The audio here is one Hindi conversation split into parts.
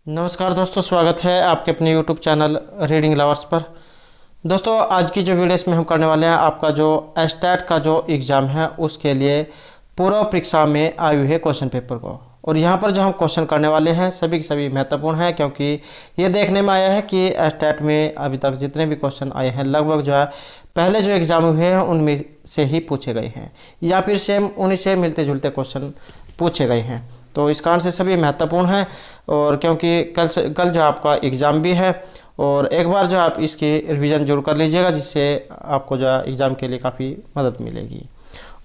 नमस्कार दोस्तों, स्वागत है आपके अपने YouTube चैनल रीडिंग लवर्स पर। दोस्तों, आज की जो वीडियो इसमें हम करने वाले हैं, आपका जो एस्टेट का जो एग्ज़ाम है उसके लिए पूर्व परीक्षा में आए हुए क्वेश्चन पेपर को, और यहाँ पर जो हम क्वेश्चन करने वाले हैं सभी के सभी महत्वपूर्ण हैं, क्योंकि ये देखने में आया है कि एस्टेट में अभी तक जितने भी क्वेश्चन आए हैं लगभग जो है पहले जो एग्ज़ाम हुए हैं उनमें से ही पूछे गए हैं, या फिर सेम उन्हीं से मिलते जुलते क्वेश्चन पूछे गए हैं। तो इस कारण से सभी महत्वपूर्ण हैं, और क्योंकि कल जो आपका एग्ज़ाम भी है, और एक बार जो आप इसकी रिवीजन जरूर कर लीजिएगा, जिससे आपको जो एग्ज़ाम के लिए काफ़ी मदद मिलेगी।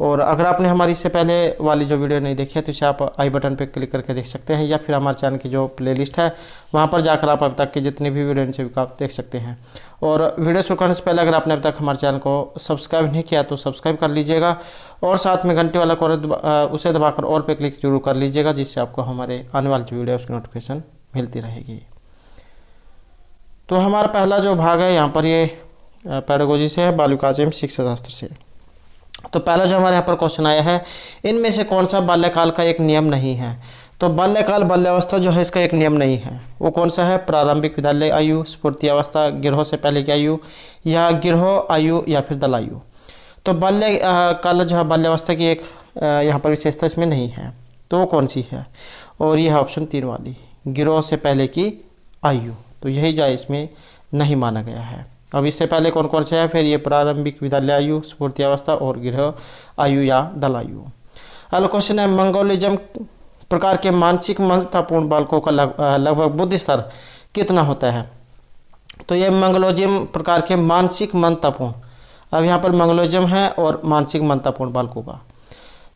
और अगर आपने हमारी इससे पहले वाली जो वीडियो नहीं देखी है तो इसे आप आई बटन पर क्लिक करके देख सकते हैं, या फिर हमारे चैनल की जो प्लेलिस्ट है वहाँ पर जाकर आप अब तक की जितनी भी वीडियो इनसे आप देख सकते हैं। और वीडियो शुरू करने से पहले अगर आपने अब तक हमारे चैनल को सब्सक्राइब नहीं किया तो सब्सक्राइब कर लीजिएगा, और साथ में घंटे वाला कोड उसे दबाकर और पे क्लिक जरूर कर लीजिएगा, जिससे आपको हमारे आने वाली जो वीडियो उसकी नोटिफिकेशन मिलती रहेगी। तो हमारा पहला जो भाग है यहाँ पर ये पेडागोजी से है, बाल विकास एवं शिक्षा शास्त्र से। तो पहला जो हमारे यहाँ पर क्वेश्चन आया है, इनमें से कौन सा बाल्यकाल का एक नियम नहीं है। तो बाल्यकाल बाल्यावस्था जो है इसका एक नियम नहीं है। वो कौन सा है? प्रारंभिक विद्यालय आयु, स्फूर्ति अवस्था, गिरोह से पहले की आयु, या गिरोह आयु, या फिर दल आयु। तो बाल्य काल जो है बाल्यावस्था की एक यहाँ पर विशेषता इसमें नहीं है, तो वो कौन सी है? और यह है ऑप्शन 3 वाली, गिरोह से पहले की आयु। तो यही जो है इसमें नहीं माना गया है। अब इससे पहले कौन कौन से है? फिर ये प्रारंभिक विद्यालय आयु, स्फूर्ति अवस्था और गिरोह आयु या दल आयु। अगला क्वेश्चन है, मंगोलिज्म प्रकार के मानसिक मंदतापूर्ण बालकों का लगभग बुद्धि स्तर कितना होता है? तो ये मंगोलिज्म प्रकार के मानसिक मंदतापूर्ण, अब यहाँ पर मंगोलिज्म है और मानसिक मंदतापूर्ण बालकों का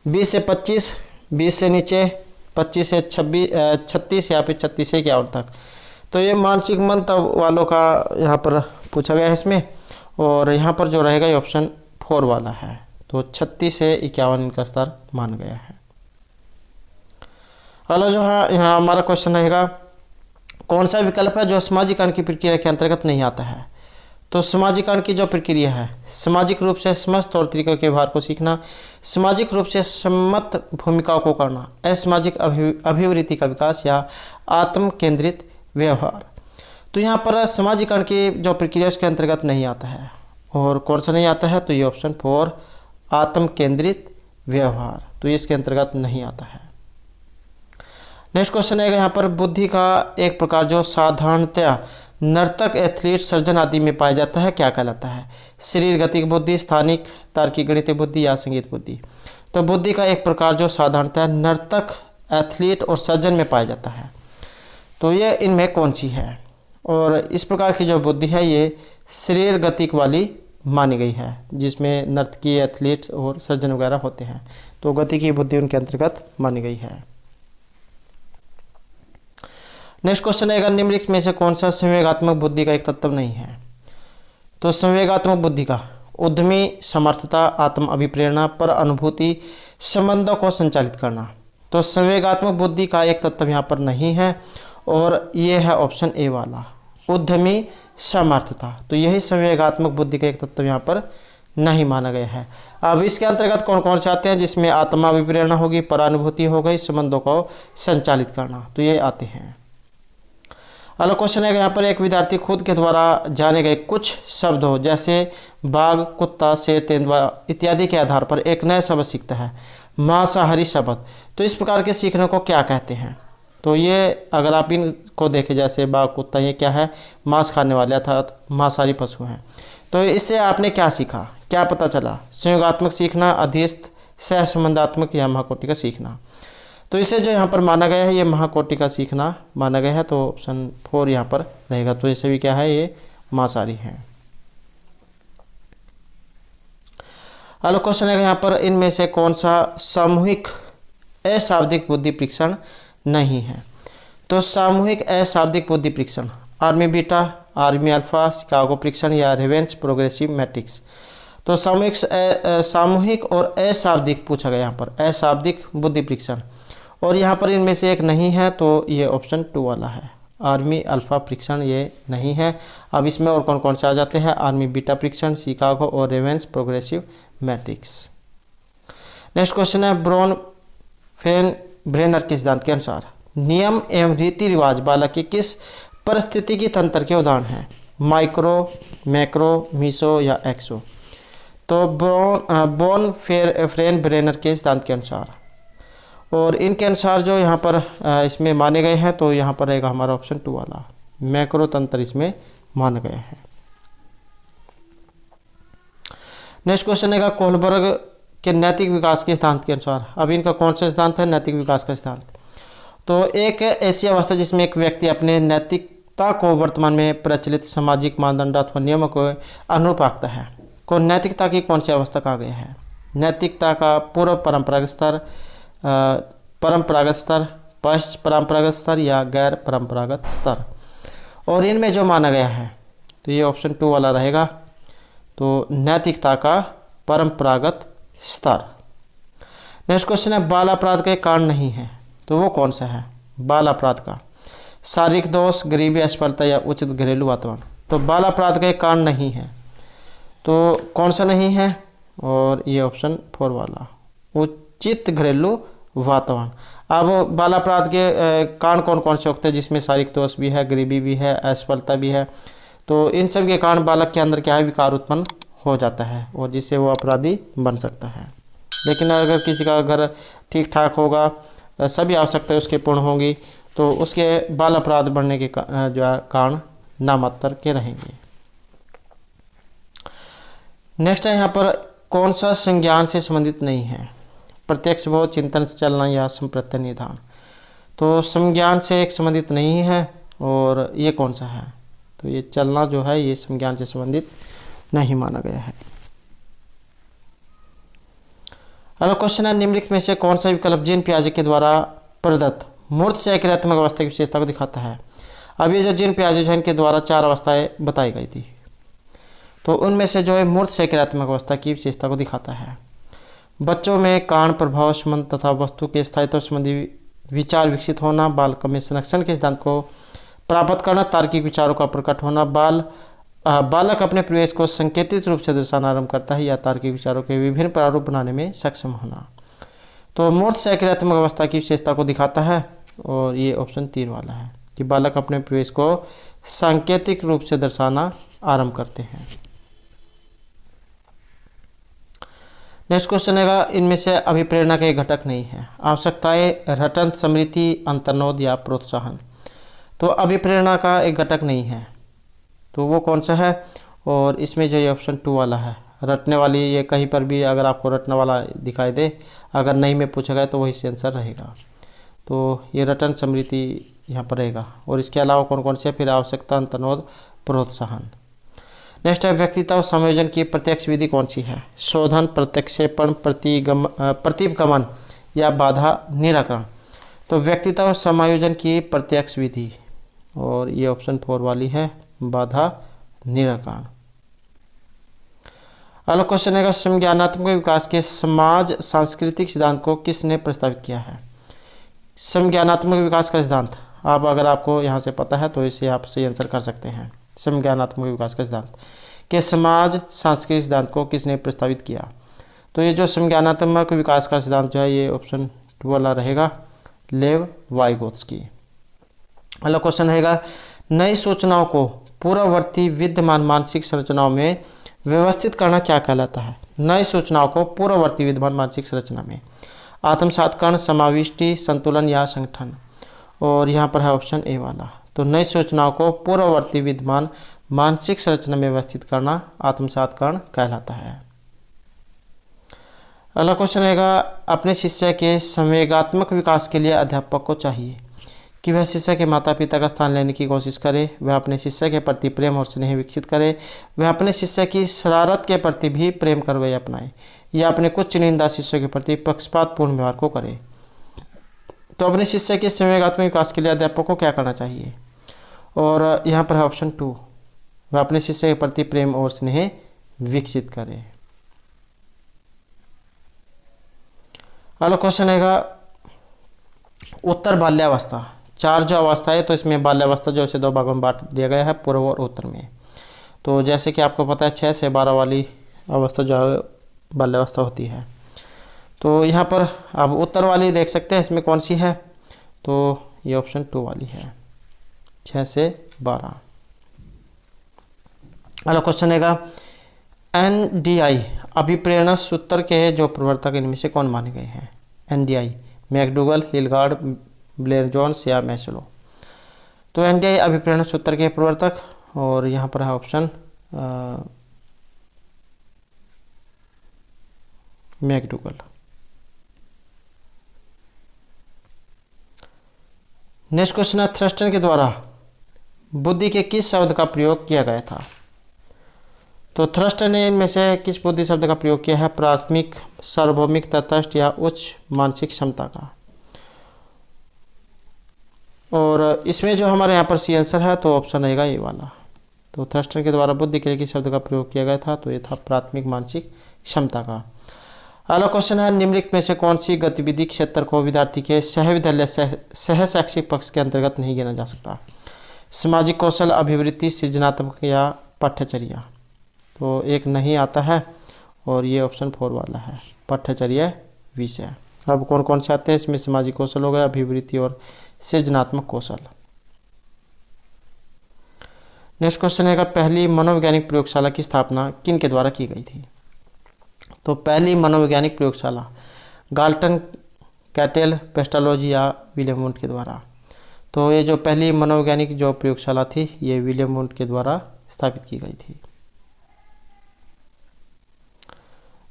20 से 25, 20 से नीचे 25 से 36 या फिर 36 से 51 तक। तो ये मानसिक मंदता वालों का यहाँ पर पूछा गया है इसमें, और यहाँ पर जो रहेगा ये ऑप्शन 4 वाला है। तो 36 से 51 इनका स्तर मान गया है। अगला जो है यहाँ हमारा क्वेश्चन रहेगा, कौन सा विकल्प है जो सामाजिकरण की प्रक्रिया के अंतर्गत नहीं आता है? तो सामाजिकरण की जो प्रक्रिया है, सामाजिक रूप से समस्त तौर तरीकों के व्यवहार को सीखना, सामाजिक रूप से सम्मत भूमिकाओं को करना, असामाजिक अभिवृत्ति का विकास, या आत्म केंद्रित व्यवहार। तो यहाँ पर सामाजिकरण की जो प्रक्रिया उसके अंतर्गत नहीं आता है, और कौन सा नहीं आता है? तो ये ऑप्शन 4 आत्म केंद्रित व्यवहार, तो ये इसके अंतर्गत नहीं आता है। नेक्स्ट क्वेश्चन है, यहाँ पर बुद्धि का एक प्रकार जो साधारणतया नर्तक, एथलीट, सर्जन आदि में पाया जाता है क्या कहलाता है? शरीर गतिक बुद्धि, स्थानिक तार्किक गणितीय बुद्धि, या संगीत बुद्धि। तो बुद्धि का एक प्रकार जो साधारणतया नर्तक, एथलीट और सर्जन में पाया जाता है, तो ये इनमें कौन सी है? और इस प्रकार की जो बुद्धि है ये शरीर गतिक वाली मानी गई है, जिसमें नर्तकी, एथलीट्स और सर्जन वगैरह होते हैं, तो गति की बुद्धि उनके अंतर्गत मानी गई है। नेक्स्ट क्वेश्चन है, निम्नलिखित में से कौन सा संवेगात्मक बुद्धि का एक तत्व नहीं है? तो संवेगात्मक बुद्धि का उद्यमी, समर्थता, आत्म अभिप्रेरणा, पर अनुभूति, संबंधों को संचालित करना। तो संवेगात्मक बुद्धि का एक तत्व यहाँ पर नहीं है, और ये है ऑप्शन ए वाला, उद्यमी, समर्थता। तो यही संवेगात्मक बुद्धि का एक तत्व यहाँ पर नहीं माना गया है। अब इसके अंतर्गत कौन कौन से आते हैं? जिसमें आत्मा अभिप्रेरणा होगी, परानुभूति हो गई, संबंधों को संचालित करना, तो ये आते हैं। अगला क्वेश्चन है, यहाँ पर एक विद्यार्थी खुद के द्वारा जाने गए कुछ शब्द हो, जैसे बाघ, कुत्ता, शेर, तेंदुआ इत्यादि के आधार पर एक नया शब्द सीखता है, मांसाहारी शब्द। तो इस प्रकार के सीखने को क्या कहते हैं? तो ये अगर आप इनको देखें, जैसे बाघ, कुत्ता, ये क्या है? मांस खाने वाले अर्थात मांसाहारी पशु हैं। तो इससे आपने क्या सीखा, क्या पता चला? संयोगात्मक सीखना, अधीस्त, सहसंबंधात्मक, या महाकोटि का सीखना। तो इसे जो यहाँ पर माना गया है ये महाकोटि का सीखना माना गया है, तो ऑप्शन 4 यहाँ पर रहेगा। तो इसे भी क्या है? ये मांसाहारी है। अगला क्वेश्चन है, यहाँ पर इनमें से कौन सा सामूहिक अशाब्दिक बुद्धि परीक्षण नहीं है? तो सामूहिक अशाब्दिक बुद्धि परीक्षण, army beta, army alpha, Chicago परीक्षण, या रेवेंस प्रोग्रेसिव मैट्रिक्स। तो सामूहिक और अशाब्दिक पूछा गया यहाँ पर, अशाब्दिक बुद्धि परीक्षण, और यहाँ पर इनमें से एक नहीं है, तो ये ऑप्शन 2 वाला है, आर्मी अल्फा परीक्षण ये नहीं है। अब इसमें और कौन कौन से आ जाते हैं? आर्मी बीटा परीक्षण, शिकागो और ravens progressive matrix. Next question है, ब्रेनर के सिद्धांत के अनुसार नियम एवं रीति रिवाज बालक के किस परिस्थितिकी तंत्र के उदाहरण हैं? माइक्रो, मैक्रो, मीसो या एक्सो। तो बोन फ्रेन ब्रेनर के सिद्धांत के अनुसार, और इनके अनुसार जो यहाँ पर इसमें माने गए हैं, तो यहाँ पर रहेगा हमारा ऑप्शन 2 वाला, मैक्रो तंत्र इसमें माने गए हैं। नेक्स्ट क्वेश्चन है कोहलबर्ग के नैतिक विकास के सिद्धांत के अनुसार। अब इनका कौन सा सिद्धांत है? नैतिक विकास का सिद्धांत। तो एक ऐसी अवस्था जिसमें एक व्यक्ति अपने नैतिकता को वर्तमान में प्रचलित सामाजिक मानदंड अथवा नियमों को अनुरूप आंकता है, को नैतिकता की कौन सी अवस्था कहा गया है? नैतिकता का पूर्व परंपरागत स्तर, परंपरागत स्तर, पश्च परंपरागत स्तर या गैर परंपरागत स्तर। और इनमें जो माना गया है तो ये ऑप्शन 2 वाला रहेगा, तो नैतिकता का परंपरागत स्तर। नेक्स्ट क्वेश्चन है बाल अपराध के कारण नहीं है, तो वो कौन सा है? बाल अपराध का शारीरिक दोष, गरीबी, असफलता या उचित घरेलू वातावरण। तो बाल अपराध के कारण नहीं है, तो कौन सा नहीं है? और ये ऑप्शन 4 वाला, उचित घरेलू वातावरण। अब बाल अपराध के कारण कौन कौन से होते हैं जिसमें शारीरिक दोष भी है, गरीबी भी है, असफलता भी है। तो इन सब के कारण बालक के अंदर क्या है, विकार उत्पन्न हो जाता है और जिससे वो अपराधी बन सकता है। लेकिन अगर किसी का घर ठीक ठाक होगा, सभी आवश्यकताएं उसके पूर्ण होंगी, तो उसके बाल अपराध बढ़ने के जो है कारण नामात्र के रहेंगे। नेक्स्ट है यहाँ पर कौन सा संज्ञान से संबंधित नहीं है? प्रत्यक्ष बोध, चिंतन से चलना या संप्रत्य निधान। तो संज्ञान से एक संबंधित नहीं है, और ये कौन सा है? तो ये चलना जो है ये संज्ञान से संबंधित नहीं माना गया है। अगला क्वेश्चन है निम्नलिखित में से कौन सा विकल्प जीन पियाजे के द्वारा प्रदत्त मूर्त से क्रियात्मक अवस्था की विशेषता को दिखाता है? अब ये जो जीन पियाजे जो इनके द्वारा 4 अवस्थाएं बताई गई थी, तो उनमें से जो है मूर्त से क्रियात्मक अवस्था की विशेषता को दिखाता है। बच्चों में कारण प्रभाव संबंध तथा वस्तु के स्थायित्व संबंधी विचार विकसित होना, बालक में संरक्षण के सिद्धांत को प्राप्त करना, तार्किक विचारों का प्रकट होना, बालक अपने प्रवेश को संकेतित रूप से दर्शाना आरंभ करता है, या तार्किक विचारों के विभिन्न प्रारूप बनाने में सक्षम होना। तो मूर्त से क्रियात्मक अवस्था की विशेषता को दिखाता है, और ये ऑप्शन 3 वाला है कि बालक अपने प्रवेश को सांकेतिक रूप से दर्शाना आरंभ करते हैं। नेक्स्ट क्वेश्चन है इनमें से अभिप्रेरणा के घटक नहीं है। आवश्यकताएं रटन, स्मृति, अंतर्नोद या प्रोत्साहन। तो अभिप्रेरणा का एक घटक नहीं है, तो वो कौन सा है? और इसमें जो ये ऑप्शन 2 वाला है, रटने वाली। ये कहीं पर भी अगर आपको रटने वाला दिखाई दे, अगर नहीं में पूछा गया तो वही से आंसर रहेगा। तो ये रटन, स्मृति यहाँ पर रहेगा। और इसके अलावा कौन कौन से? फिर आवश्यकता, अंतर्नोद, प्रोत्साहन। नेक्स्ट है व्यक्तित्व समायोजन की प्रत्यक्ष विधि कौन सी है? शोधन, प्रत्यक्षेपण, प्रतीपगमन या बाधा निराकरण। तो व्यक्तित्व समायोजन की प्रत्यक्ष विधि, और ये ऑप्शन 4 वाली है, बाधा निराकरण। अगला क्वेश्चन है समज्ञानात्मक विकास के समाज सांस्कृतिक सिद्धांत को किसने प्रस्तावित किया है? समज्ञानात्मक विकास का सिद्धांत, आप अगर आपको यहाँ से पता है तो इसे आप सही आंसर कर सकते हैं। समज्ञानात्मक विकास का सिद्धांत के समाज सांस्कृतिक सिद्धांत को किसने प्रस्तावित किया? तो ये जो समज्ञानात्मक विकास का सिद्धांत जो है ये ऑप्शन 2 वाला रहेगा, लेव वाइगोत्स्की। अगला क्वेश्चन रहेगा नई सूचनाओं को पूर्ववर्ती विद्यमान मानसिक संरचनाओं में व्यवस्थित करना क्या कहलाता है? नई सूचनाओं को पूर्ववर्ती विद्यमान मानसिक संरचना में आत्मसातकरण, समाविष्टि, संतुलन या संगठन। और यहाँ पर है ऑप्शन ए वाला। तो नई सूचनाओं को पूर्ववर्ती विद्यमान मानसिक संरचना में व्यवस्थित करना आत्मसातकरण कहलाता है। अगला क्वेश्चन रहेगा अपने शिष्य के संवेगात्मक विकास के लिए अध्यापक को चाहिए कि वह शिष्य के माता पिता का स्थान लेने की कोशिश करे, वह अपने शिष्य के प्रति प्रेम और स्नेह विकसित करे, वह अपने शिष्य की शरारत के प्रति भी प्रेम करवाए अपनाए, या अपने कुछ चुनिंदा शिष्यों के प्रति पक्षपातपूर्ण व्यवहार को करे। तो अपने शिष्य के संवेगात्मक विकास के लिए अध्यापक को क्या करना चाहिए? और यहाँ पर है ऑप्शन 2, वह अपने शिष्य के प्रति प्रेम और स्नेह विकसित करे। अगला क्वेश्चन रहेगा उत्तर बाल्यावस्था। 4 जो अवस्था है, तो इसमें बाल्यावस्था जो इसे 2 भागों में बांट दिया गया है, पूर्व और उत्तर में। तो जैसे कि आपको पता है 6 से 12 वाली अवस्था जो है बाल्यावस्था होती है। तो यहाँ पर आप उत्तर वाली देख सकते हैं, इसमें कौन सी है? तो ये ऑप्शन 2 वाली है, 6 से 12। अगला क्वेश्चन है NDI अभिप्रेरणा सूत्र के जो प्रवर्तक इनमें से कौन माने गए हैं? NDI मैकडूगल, हिलगार्ड, ब्लेयर जोन्स या मैस्लो। तो NDI अभिप्रेरणा सूत्र के प्रवर्तक, और यहाँ पर है ऑप्शन मैकडूगल। नेक्स्ट क्वेश्चन है थ्रस्टन के द्वारा बुद्धि के किस शब्द का प्रयोग किया गया था? तो थ्रस्टन ने इनमें से किस बुद्धि शब्द का प्रयोग किया है? प्राथमिक, सार्वभौमिक, तटस्थ या उच्च मानसिक क्षमता का। और इसमें जो हमारे यहाँ पर सी आंसर है तो ऑप्शन रहेगा ये वाला। तो थ्रस्टन के द्वारा बुद्धि के लिए किस शब्द का प्रयोग किया गया था? तो ये था प्राथमिक मानसिक क्षमता का। अगला क्वेश्चन है निम्नलिखित में से कौन सी गतिविधि क्षेत्र को विद्यार्थी के सहविद्यालय सह शैक्षिक पक्ष के अंतर्गत नहीं गिना जा सकता? सामाजिक कौशल, अभिवृत्ति, सृजनात्मक या पाठ्यचर्या। तो एक नहीं आता है और ये ऑप्शन 4 वाला है, पाठ्यचर्या विषय। अब कौन कौन से आते हैं इसमें? सामाजिक कौशल हो गया, अभिवृत्ति और सृजनात्मक कौशल। नेक्स्ट क्वेश्चन है पहली मनोवैज्ञानिक प्रयोगशाला की स्थापना किन के द्वारा की गई थी? तो पहली मनोवैज्ञानिक प्रयोगशाला गाल्टन, कैटेल, पेस्टालोजी या विलियम वुंड के द्वारा। तो ये जो पहली मनोवैज्ञानिक जो प्रयोगशाला थी ये विलियम वुंड के द्वारा स्थापित की गई थी।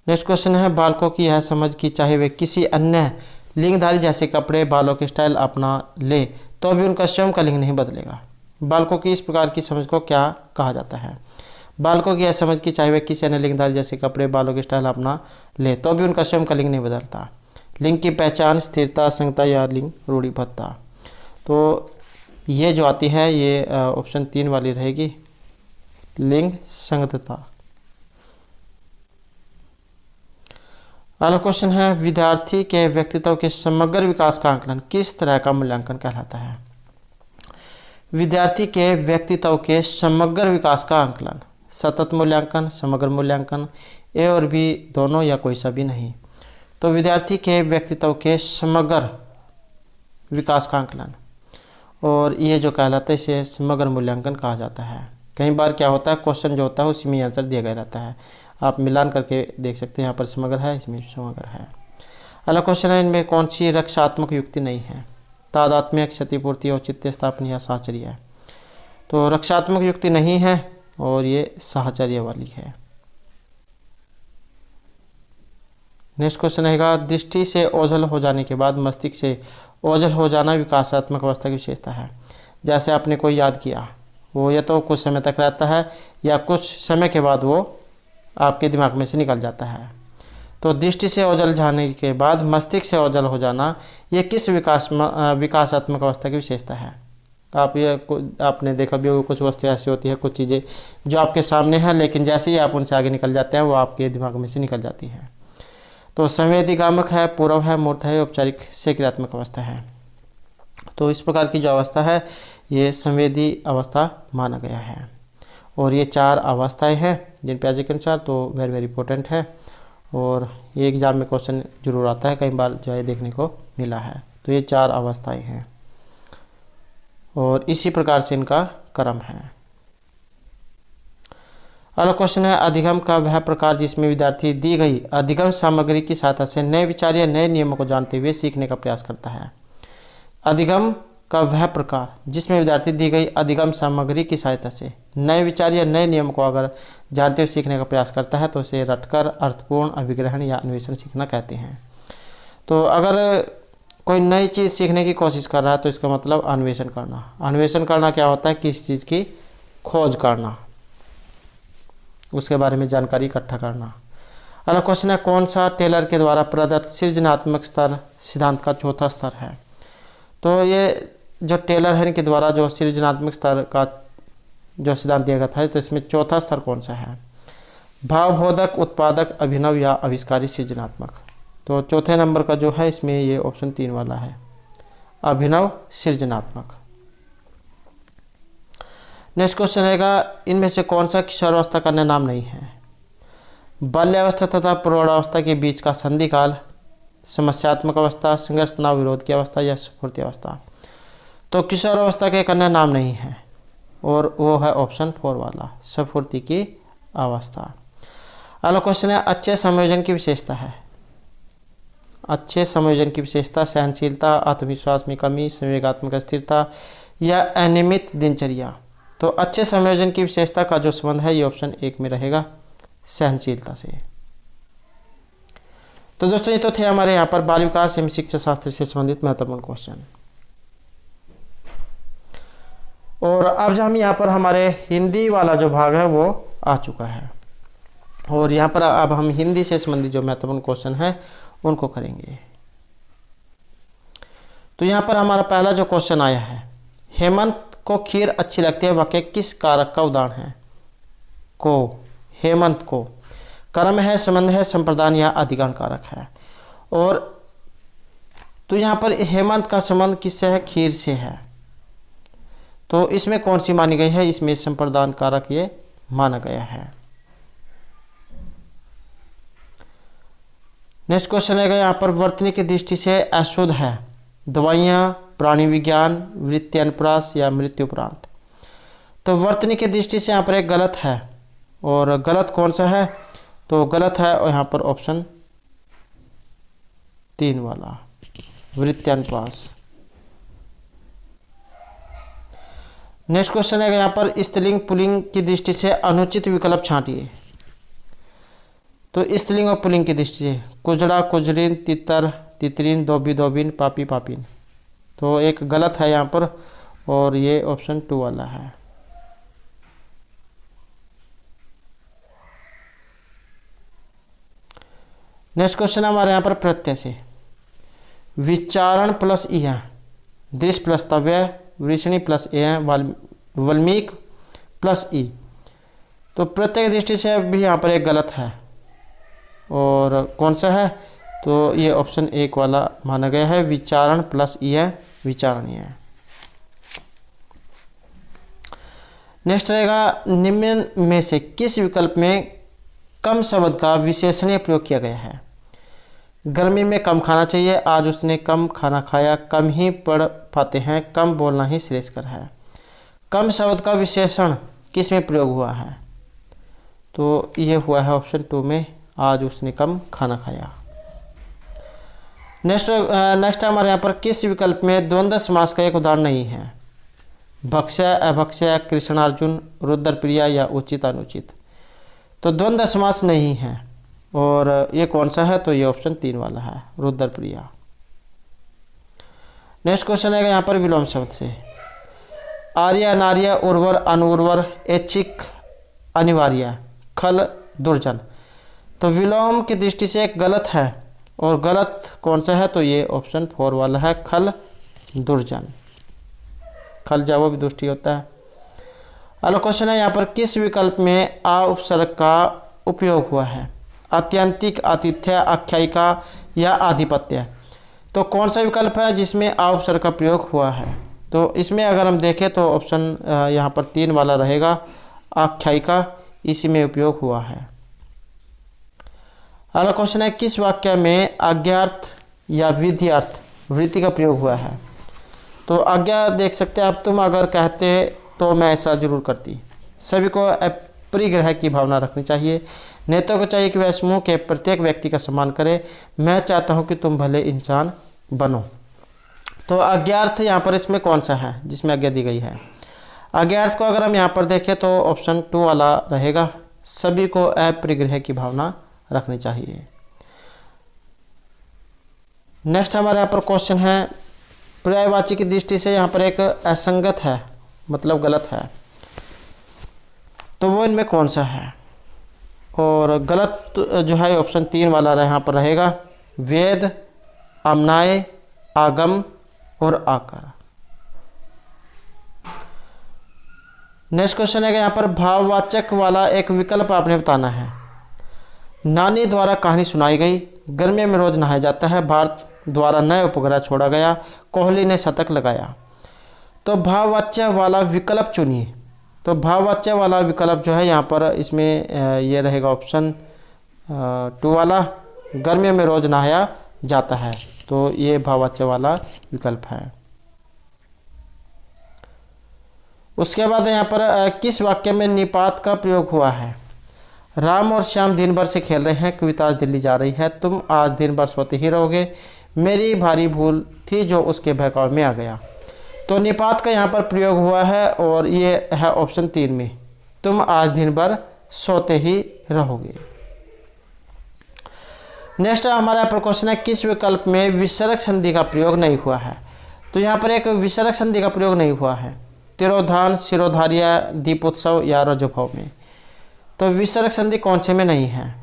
नेक्स्ट क्वेश्चन है बालकों की यह समझ कि चाहे वे किसी अन्य लिंगधारी जैसे कपड़े, बालों के स्टाइल अपना ले तो भी उनका स्वयं का लिंग नहीं बदलेगा। बालकों की इस प्रकार की समझ को क्या कहा जाता है? बालकों की यह समझ कि चाहे वे किसी अन्य लिंगधारी जैसे कपड़े, बालों के स्टाइल अपना ले तो भी उनका स्वयं का लिंग नहीं बदलता। लिंग की पहचान, स्थिरता, संगता या लिंग रूढ़िबद्धता। तो ये जो आती है ये ऑप्शन 3 वाली रहेगी, लिंग संगतता। अगला क्वेश्चन है विद्यार्थी के व्यक्तित्व के समग्र विकास का आकलन किस तरह का मूल्यांकन कहलाता है? विद्यार्थी के व्यक्तित्व के समग्र विकास का आकलन, सतत मूल्यांकन, समग्र मूल्यांकन, ए और बी दोनों या कोई सा भी नहीं। तो विद्यार्थी के व्यक्तित्व के समग्र विकास का आकलन, और ये जो कहलाता है इसे समग्र मूल्यांकन कहा जाता है। कई बार क्या होता है क्वेश्चन जो होता है उसी में आंसर दिया गया रहता है, आप मिलान करके देख सकते हैं। यहाँ पर समग्र है, इसमें समग्र है। अगला क्वेश्चन है इनमें कौन सी रक्षात्मक युक्ति नहीं है? तादात्म्य, क्षतिपूर्ति, औचित्य स्थापन या साहचर्य। तो रक्षात्मक युक्ति नहीं है और ये साहचर्य वाली है। नेक्स्ट क्वेश्चन रहेगा दृष्टि से ओझल हो जाने के बाद मस्तिष्क से ओझल हो जाना विकासात्मक अवस्था की विशेषता है। जैसे आपने कोई याद किया, वो या तो कुछ समय तक रहता है या कुछ समय के बाद वो आपके दिमाग में से निकल जाता है। तो दृष्टि से ओझल जाने के बाद मस्तिष्क से ओझल हो जाना ये किस विकासात्मक अवस्था की विशेषता है? आपने देखा भी होगा कुछ वस्तु ऐसी होती है, कुछ चीज़ें जो आपके सामने हैं लेकिन जैसे ही आप उनसे आगे निकल जाते हैं वो आपके दिमाग में से निकल जाती हैं। तो संवेदीगामक है, पूर्व है, मूर्त है, औपचारिक से क्रियात्मक अवस्था है। तो इस प्रकार की जो अवस्था है ये संवेदी अवस्था माना गया है। और ये 4 अवस्थाएं हैं जिन पे आज के अनुसार तो वेरी इंपॉर्टेंट है, और ये एग्जाम में क्वेश्चन जरूर आता है, कई बार जो है देखने को मिला है। तो ये 4 अवस्थाएं हैं और इसी प्रकार से इनका क्रम है। अगला क्वेश्चन है अधिगम का वह प्रकार जिसमें विद्यार्थी दी गई अधिगम सामग्री की सहायता से नए विचार या नए नियमों को जानते हुए सीखने का प्रयास करता है। अधिगम का वह प्रकार जिसमें विद्यार्थी दी गई अधिगम सामग्री की सहायता से नए विचार या नए नियम को अगर जानते हुए सीखने का प्रयास करता है तो उसे रटकर अर्थपूर्ण अभिग्रहण या अन्वेषण सीखना कहते हैं। तो अगर कोई नई चीज़ सीखने की कोशिश कर रहा है तो इसका मतलब अन्वेषण करना। अन्वेषण करना क्या होता है? किसी चीज़ की खोज करना, उसके बारे में जानकारी इकट्ठा करना। अगला क्वेश्चन है कौन सा टेलर के द्वारा प्रदत्त सृजनात्मक स्तर सिद्धांत का चौथा स्तर है? तो ये जो टेलर है इनके द्वारा जो सृजनात्मक स्तर का जो सिद्धांत दिया गया था तो इसमें चौथा स्तर कौन सा है? भावबोधक, उत्पादक, अभिनव या आविष्कारी सृजनात्मक। तो चौथे नंबर का जो है इसमें ये ऑप्शन 3 वाला है, अभिनव सृजनात्मक। नेक्स्ट क्वेश्चन रहेगा इनमें से कौन सा किशोरावस्था का नाम नहीं है? बाल्यावस्था तथा प्रौढ़ावस्था के बीच का संधिकाल, समस्यात्मक अवस्था, संघर्ष तनाव विरोध की अवस्था या स्फूर्ति अवस्था। तो किशोरावस्था के कन्या नाम नहीं है, और वो है ऑप्शन 4 वाला, स्फूर्ति की अवस्था। अगला क्वेश्चन है, अच्छे संयोजन की विशेषता है। अच्छे संयोजन की विशेषता सहनशीलता, आत्मविश्वास में कमी, संवेगात्मक स्थिरता या अनियमित दिनचर्या। तो अच्छे संयोजन की विशेषता का जो संबंध है ये ऑप्शन 1 में रहेगा, सहनशीलता से। तो दोस्तों ये तो थे हमारे यहाँ पर बाल विकास एवं शिक्षा शास्त्र से संबंधित महत्वपूर्ण क्वेश्चन। और अब जो हम यहाँ पर हमारे हिंदी वाला जो भाग है वो आ चुका है, और यहाँ पर अब हम हिंदी से संबंधित जो महत्वपूर्ण क्वेश्चन है उनको करेंगे। तो यहाँ पर हमारा पहला जो क्वेश्चन आया है, हेमंत को खीर अच्छी लगती है, वाक्य किस कारक का उदाहरण है। को, हेमंत को, कर्म है, संबंध है, संप्रदान या अधिकरण कारक है। और तो यहाँ पर हेमंत का संबंध किससे है, खीर से है। तो इसमें कौन सी मानी गई है, इसमें संप्रदान कारक ये माना गया है। नेक्स्ट क्वेश्चन है यहाँ पर, वर्तनी की दृष्टि से अशुद्ध है दवाइयाँ, प्राणी विज्ञान, वृत्ति अनुप्रास या मृत्यु उपरांत। तो वर्तनी की दृष्टि से यहाँ पर एक गलत है, और गलत कौन सा है, तो गलत है और यहाँ पर ऑप्शन 3 वाला, वृत्ति अनुप्रास। नेक्स्ट क्वेश्चन है यहाँ पर, स्त्रीलिंग पुल्लिंग की दृष्टि से अनुचित विकल्प छांटिए। तो स्त्रीलिंग और पुल्लिंग की दृष्टि से कुजड़ा, कुजरीन, तितर, तितरीन, दोबी, दोबिन, पापी, पापिन। तो एक गलत है यहाँ पर, और ये ऑप्शन 2 वाला है। नेक्स्ट क्वेश्चन हमारे यहाँ पर प्रत्यय से, विचारण प्लस ई है, दृश्य प्लस तव्य, वृषणी प्लस ए है, वाल्मीकि प्लस ई। तो प्रत्यय की दृष्टि से भी यहाँ पर एक गलत है, और कौन सा है, तो ये ऑप्शन 1 वाला माना गया है, विचारण प्लस ई है, विचारणीय है। नेक्स्ट रहेगा, निम्न में से किस विकल्प में कम शब्द का विशेषणीय प्रयोग किया गया है। गर्मी में कम खाना चाहिए, आज उसने कम खाना खाया, कम ही पढ़ पाते हैं, कम बोलना ही श्रेयस्कर है। कम शब्द का विशेषण किस में प्रयोग हुआ है, तो ये हुआ है ऑप्शन 2 में, आज उसने कम खाना खाया। नेक्स्ट हमारे यहाँ पर, किस विकल्प में द्वंद्व समास का एक उदाहरण नहीं है। भक्ष्य, अभक्ष्य, कृष्णार्जुन, रुद्रप्रिया या उचित अनुचित। तो द्वंद्व समास नहीं है, और ये कौन सा है, तो ये ऑप्शन 3 वाला है, रुद्रप्रिया। नेक्स्ट क्वेश्चन है यहाँ पर विलोम शब्द से, आर्य, अनार्य, उर्वर, अनुर्वर, ऐच्छिक, अनिवार्य, खल, दुर्जन। तो विलोम की दृष्टि से एक गलत है, और गलत कौन सा है, तो ये ऑप्शन 4 वाला है, खल, दुर्जन। खल जावो भी दुष्टि होता है। अगला क्वेश्चन है यहाँ पर, किस विकल्प में आ उपसर्ग का उपयोग हुआ है। आत्यंतिक, आतिथ्य, आख्यायिका या आधिपत्य। तो कौन सा विकल्प है जिसमें आ उपसर्ग का प्रयोग हुआ है, तो इसमें अगर हम देखें तो ऑप्शन यहाँ पर 3 वाला रहेगा, आख्यायिका, इसी में उपयोग हुआ है। अगला क्वेश्चन है, किस वाक्य में आज्ञार्थ या विध्यर्थ वृत्ति का प्रयोग हुआ है। तो आज्ञा देख सकते हैं आप, तुम अगर कहते तो मैं ऐसा जरूर करती। सभी को अपरिग्रह की भावना रखनी चाहिए। नेताओं को चाहिए कि वह समूह के प्रत्येक व्यक्ति का सम्मान करे। मैं चाहता हूं कि तुम भले इंसान बनो। तो आज्ञार्थ यहाँ पर इसमें कौन सा है जिसमें आज्ञा दी गई है। आज्ञार्थ को अगर हम यहाँ पर देखें तो ऑप्शन 2 वाला रहेगा, सभी को अपरिग्रह की भावना रखनी चाहिए। नेक्स्ट हमारे यहाँ पर क्वेश्चन है, पर्यायवाची की दृष्टि से यहाँ पर एक असंगत है, मतलब गलत है, तो वो इनमें कौन सा है। और गलत जो है ऑप्शन 3 वाला यहाँ पर रहेगा, वेद, आमनाय, आगम और आकर। नेक्स्ट क्वेश्चन है कि यहाँ पर भाववाचक वाला एक विकल्प आपने बताना है। नानी द्वारा कहानी सुनाई गई, गर्मी में रोज नहाया जाता है, भारत द्वारा नए उपग्रह छोड़ा गया, कोहली ने शतक लगाया। तो भाववाच्य वाला विकल्प चुनिए। तो भाववाच्य वाला विकल्प जो है यहाँ पर इसमें ये रहेगा ऑप्शन 2 वाला, गर्मी में रोज नहाया जाता है। तो ये भाववाच्य वाला विकल्प है। उसके बाद यहाँ पर किस वाक्य में निपात का प्रयोग हुआ है? राम और श्याम दिन भर से खेल रहे हैं, कविता आज दिल्ली जा रही है, तुम आज दिन भर सोते ही रहोगे, मेरी भारी भूल थी जो उसके बहकावे में आ गया। तो निपात का यहाँ पर प्रयोग हुआ है और ये है ऑप्शन 3 में, तुम आज दिन भर सोते ही रहोगे। नेक्स्ट हमारा पर क्वेश्चन है, किस विकल्प में विसर्ग संधि का प्रयोग नहीं हुआ है? तो यहाँ पर एक विसर्ग संधि का प्रयोग नहीं हुआ है, तिरोधान, शिरोधार्य, दीपोत्सव या रजोभव में। तो विसर्ग संधि कौन से में नहीं है?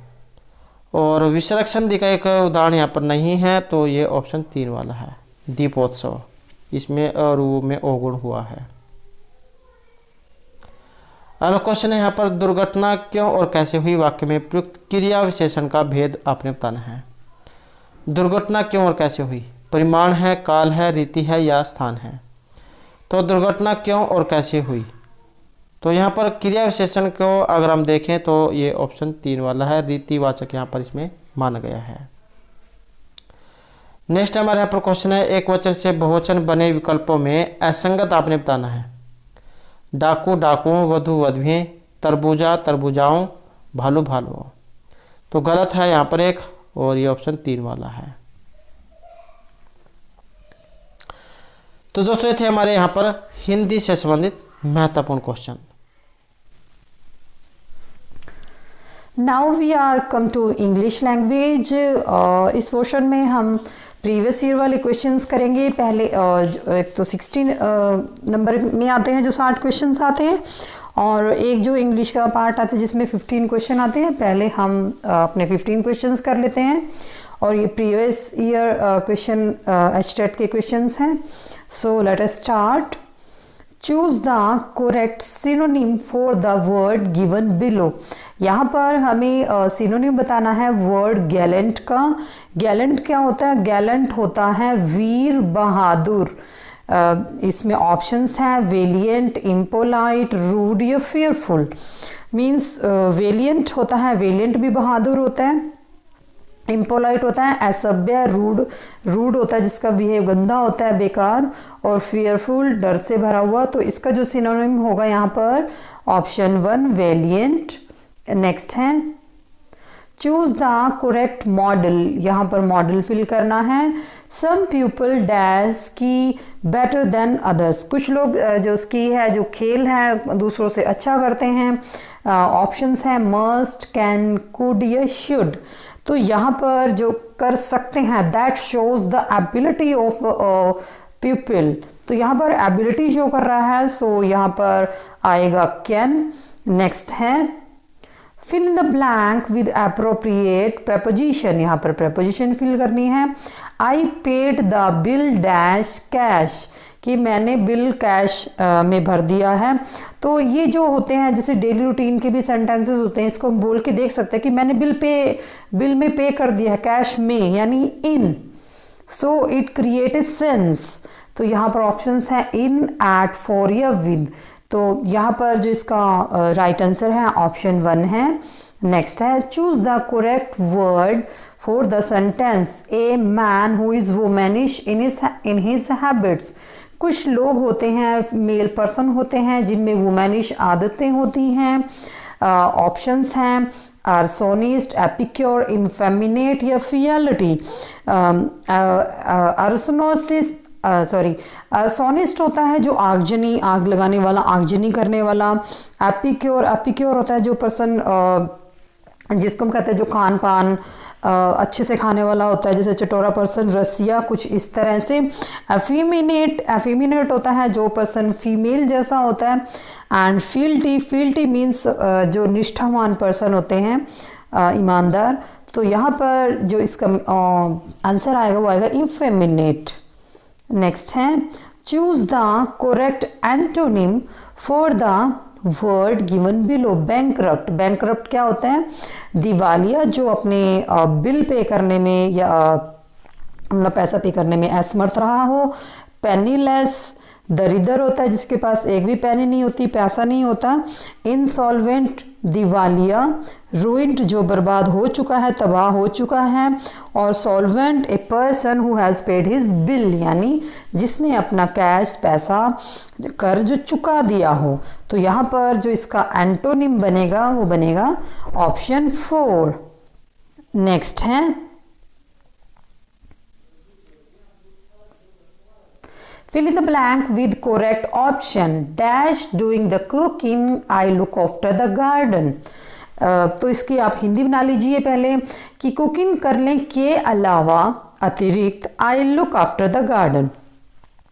और विसर्ग संधि का एक उदाहरण यहाँ पर नहीं है, तो ये ऑप्शन 3 वाला है, दीपोत्सव, इसमें रू में ओगुण हुआ है। अगला क्वेश्चन है यहाँ पर, दुर्घटना क्यों और कैसे हुई वाक्य में प्रयुक्त क्रिया विशेषण का भेद आपने बताना है। दुर्घटना क्यों और कैसे हुई, परिमाण है, काल है, रीति है या स्थान है? तो दुर्घटना क्यों और कैसे हुई, तो यहाँ पर क्रिया विशेषण को अगर हम देखें तो ये ऑप्शन 3 वाला है, रीतिवाचक यहाँ पर इसमें माना गया है। नेक्स्ट हमारे यहाँ पर क्वेश्चन है, एक वचन से बहुवचन बने विकल्पों में असंगत आपने बताना है। डाकू डाकुओं, वधु वधुएं, तरबूजा तरबूजाओं, भालू भालुओं। तो गलत है यहाँ पर एक, और ये ऑप्शन 3 वाला है। तो दोस्तों ये थे हमारे यहाँ पर हिंदी से संबंधित महत्वपूर्ण question. Now we are come to English language. इस पोर्शन में हम प्रीवियस ईयर वाले क्वेश्चंस करेंगे। पहले एक तो 16 नंबर में आते हैं जो 60 क्वेश्चंस आते हैं, और एक जो इंग्लिश का पार्ट आता है जिसमें 15 क्वेश्चन आते हैं। पहले हम अपने 15 क्वेश्चंस कर लेते हैं, और ये प्रीवियस ईयर क्वेश्चन HTET के क्वेश्चंस हैं। So let us start. Choose the correct synonym for the word given below. यहाँ पर हमें सिनोनिम बताना है वर्ड गैलेंट का। गैलेंट क्या होता है? गैलेंट होता है वीर बहादुर। इसमें ऑप्शंस हैं वेलिएंट, इम्पोलाइट, रूड या फियरफुल। मीन्स वेलिएंट होता है, वेलिएंट भी बहादुर होता है। इम्पोलाइट होता है असभ्य, रूड होता है जिसका बिहेव गंदा होता है, बेकार। और फियरफुल डर से भरा हुआ। तो इसका जो सिनोनिम होगा यहाँ पर ऑप्शन 1 वेलिएंट। नेक्स्ट है चूज द करेक्ट मॉडल। यहाँ पर मॉडल फिल करना है। सम पीपल डैश की बेटर देन अदर्स। कुछ लोग जो स्की है, जो खेल है, दूसरों से अच्छा करते हैं। ऑप्शंस हैं मस्ट, कैन, कुड या शुड। तो यहाँ पर जो कर सकते हैं that shows the ability of people. तो यहाँ पर एबिलिटी शो कर रहा है, सो यहाँ पर आएगा कैन। नेक्स्ट है fill in the blank with appropriate preposition. यहाँ पर प्रपोजिशन फिल करनी है। I paid the bill dash cash, कि मैंने बिल कैश में भर दिया है। तो ये जो होते हैं जैसे डेली रूटीन के भी सेंटेंसेस होते हैं, इसको हम बोल के देख सकते हैं कि मैंने बिल में पे कर दिया है, कैश में यानी in. So it created sense. तो यहाँ पर ऑप्शंस हैं इन, एट, फॉर या विद। तो यहाँ पर जो इसका राइट आंसर है ऑप्शन 1 है। नेक्स्ट है choose the correct word for the sentence a man who is womanish in his habits. कुछ लोग होते हैं, मेल पर्सन होते हैं जिनमें वुमेनिश आदतें होती हैं। ऑप्शंस हैं आर्सोनिस्ट, एपिक्योर, इनफेमिनेट या फियलिटी। आर्सोनिस्ट होता है जो आगजनी, आग लगाने वाला, आगजनी करने वाला। एपिक्योर होता है जो पर्सन जिसको हम कहते हैं जो खान पान अच्छे से खाने वाला होता है, जैसे चटोरा पर्सन, रसिया, कुछ इस तरह से। एफिमिनेट होता है जो पर्सन फीमेल जैसा होता है। एंड फील्टी मीन्स जो निष्ठावान पर्सन होते हैं, ईमानदार। तो यहाँ पर जो इसका आंसर आएगा वो आएगा इफेमिनेट। नेक्स्ट है choose the correct antonym for the word given below. Bankrupt. Bankrupt क्या होता है? दिवालिया, जो अपने बिल पे करने में या अपना पैसा पे करने में असमर्थ रहा हो। पेनीलेस दरिद्र होता है जिसके पास एक भी पेनी नहीं होती, पैसा नहीं होता। इंसॉल्वेंट दिवालिया, रूइंड जो बर्बाद हो चुका है, तबाह हो चुका है। और solvent a person who has paid his bill, यानी जिसने अपना कैश पैसा कर्ज चुका दिया हो। तो यहाँ पर जो इसका एंटोनिम बनेगा वो बनेगा ऑप्शन 4। नेक्स्ट है fill in the blank with correct option dash doing the cooking I look after the garden। तो इसकी आप हिंदी बना लीजिए पहले कि कुकिंग करने के अलावा अतिरिक्त I look after the garden,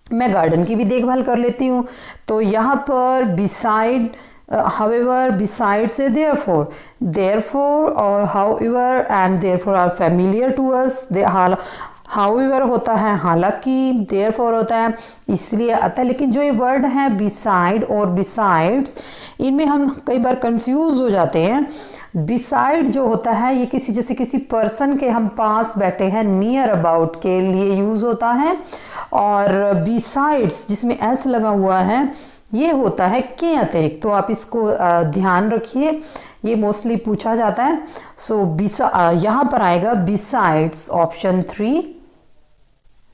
मैं गार्डन की भी देखभाल कर लेती हूँ। तो यहाँ पर बिसाइड however beside से therefore और however and therefore are familiar to us। however होता है हालांकि, therefore होता है इसलिए आता है। लेकिन जो ये वर्ड है beside और besides, इनमें हम कई बार कंफ्यूज हो जाते हैं। beside जो होता है ये किसी जैसे किसी पर्सन के हम पास बैठे हैं, नियर अबाउट के लिए यूज होता है। और besides जिसमें s लगा हुआ है ये होता है के अतिरिक्त। तो आप इसको ध्यान रखिए, ये मोस्टली पूछा जाता है। सो यहाँ पर आएगा बिसाइड्स, ऑप्शन 3।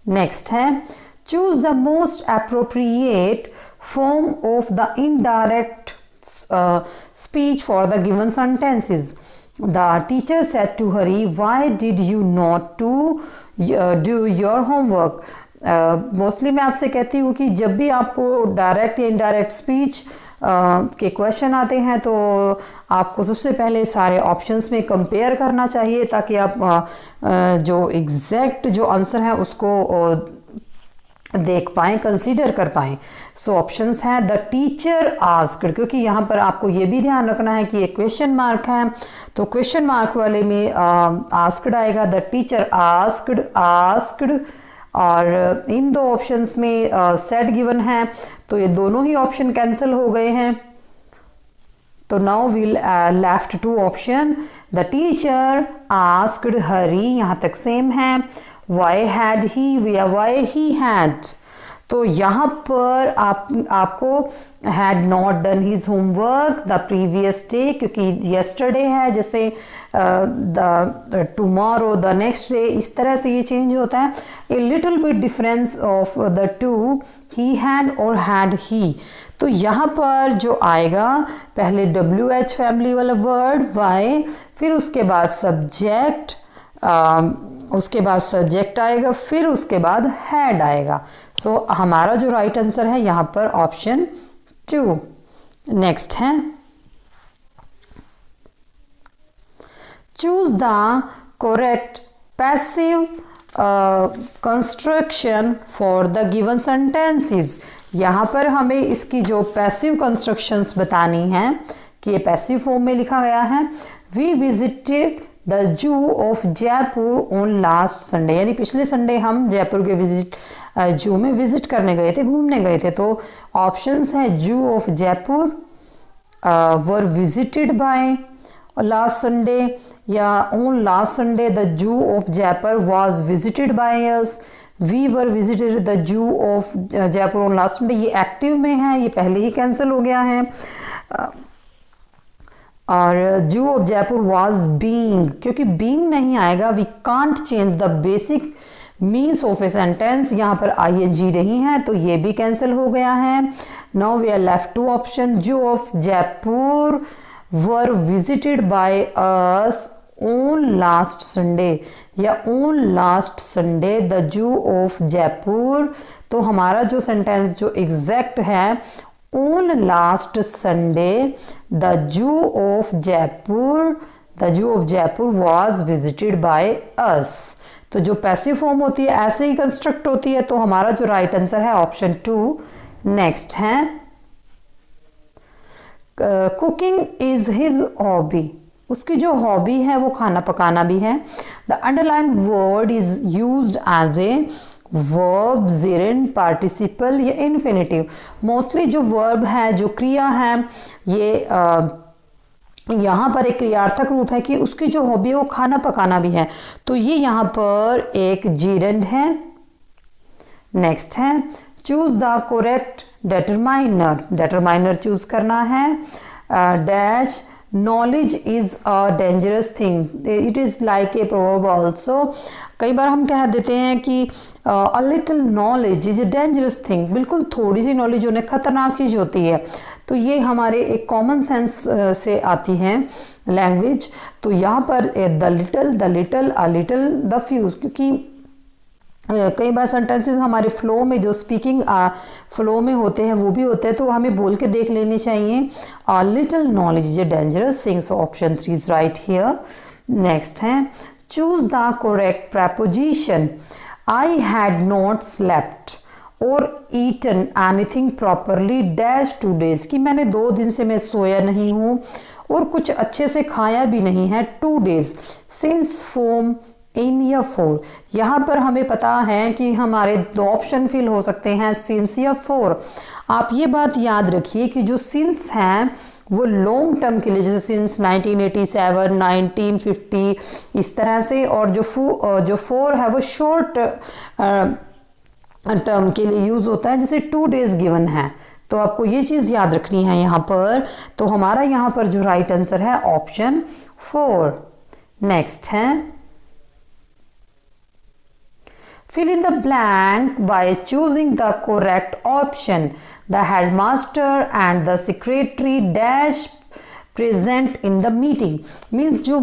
नेक्स्ट है choose the most appropriate form of the indirect speech for the given sentences. The teacher said to Hari why did you not to do your homework. Mostly मैं आपसे कहती हूँ कि जब भी आपको डायरेक्ट या इनडायरेक्ट स्पीच के क्वेश्चन आते हैं तो आपको सबसे पहले सारे ऑप्शंस में कंपेयर करना चाहिए ताकि आप जो एग्जैक्ट जो आंसर है उसको देख पाएँ, कंसीडर कर पाएँ। सो ऑप्शंस हैं द टीचर आस्क्ड, क्योंकि यहाँ पर आपको ये भी ध्यान रखना है कि ये क्वेश्चन मार्क है, तो क्वेश्चन मार्क वाले में आस्क्ड आएगा। द टीचर आस्क्ड और इन दो ऑप्शंस में सेट गिवन है तो ये दोनों ही ऑप्शन कैंसिल हो गए हैं। तो now we'll left two option. The teacher asked Hari, यहाँ तक सेम है। वाई हैड ही या वाई ही हैड, तो यहाँ पर आपको had not done his homework the previous day, क्योंकि यस्टरडे है, जैसे the tomorrow, the next day, इस तरह से ये चेंज होता है। A little bit difference of the two, he had और हैड ही। तो यहाँ पर जो आएगा पहले WH फैमिली वाला वर्ड वाई, फिर उसके बाद सब्जेक्ट, उसके बाद सब्जेक्ट आएगा, फिर उसके बाद हैड आएगा। सो हमारा जो राइट आंसर है यहाँ पर ऑप्शन 2। नेक्स्ट है choose the correct passive construction for the given sentences. यहाँ पर हमें इसकी जो पैसिव कंस्ट्रक्शंस बतानी है कि ये पैसिव फॉर्म में लिखा गया है। We visited the zoo of Jaipur on last Sunday, यानी पिछले संडे हम जयपुर के जू में विजिट करने गए थे, घूमने गए थे। तो ऑप्शंस है zoo of Jaipur were visited by last Sunday, या on last Sunday the zoo of Jaipur was visited by us. We were visited the zoo of Jaipur on last Sunday, ये एक्टिव में है, ये पहले ही कैंसिल हो गया है। और zoo of Jaipur was being, क्योंकि बीइंग नहीं आएगा, we can't change the basic means of a sentence, यहाँ पर ING नहीं है तो ये भी कैंसिल हो गया है। Now we are left two option zoo of Jaipur were visited by us on last Sunday, या on last Sunday the zoo of Jaipur. तो हमारा जो सेंटेंस जो एग्जैक्ट है on last Sunday the Jew of Jaipur was visited by us। तो जो पैसिव फॉर्म होती है ऐसे ही कंस्ट्रक्ट होती है, तो हमारा जो राइट आंसर है ऑप्शन 2। नेक्स्ट है कुकिंग इज हिज हॉबी, उसकी जो हॉबी है वो खाना पकाना भी है। The underline word is used as a verb, gerund, participle या इन्फिनेटिव। मोस्टली जो वर्ब है, जो क्रिया है, ये यहाँ पर एक क्रियार्थक रूप है कि उसकी जो हॉबी है वो खाना पकाना भी है, तो ये यहाँ पर एक जेरेंट है। नेक्स्ट है choose the correct determiner, determiner choose करना है। Dash knowledge is a dangerous thing, it is like a proverb also. कई बार हम कह देते हैं कि अ little knowledge is a dangerous thing, बिल्कुल थोड़ी सी नॉलेज होने खतरनाक चीज होती है। तो ये हमारे एक कॉमन सेंस से आती है लैंग्वेज। तो यहाँ पर the little a little the fuse, क्योंकि कई बार सेंटेंसेस हमारे फ्लो में जो स्पीकिंग फ्लो में होते हैं वो भी होते हैं, तो हमें बोल के देख लेनी चाहिए। A little knowledge is a dangerous thing, so option 3 is right here. Next है choose the correct preposition. I had not slept और eaten anything properly dash 2 days, कि मैंने 2 दिन से मैं सोया नहीं हूँ और कुछ अच्छे से खाया भी नहीं है 2 days। सिंस फॉर्म इन या फॉर, यहाँ पर हमें पता है कि हमारे 2 ऑप्शन फिल हो सकते हैं, सिंस या फॉर। आप ये बात याद रखिए कि जो सिंस हैं वो लॉन्ग टर्म के लिए, जैसे सिंस 1987, 1950 इस तरह से, और जो फॉर है वो शॉर्ट टर्म के लिए यूज होता है, जैसे 2 days गिवन है। तो आपको ये चीज याद रखनी है यहाँ पर। तो हमारा यहाँ पर जो राइट आंसर है ऑप्शन 4। नेक्स्ट है fill in the blank by choosing the correct option. The headmaster and the secretary dash present in the meeting, means जो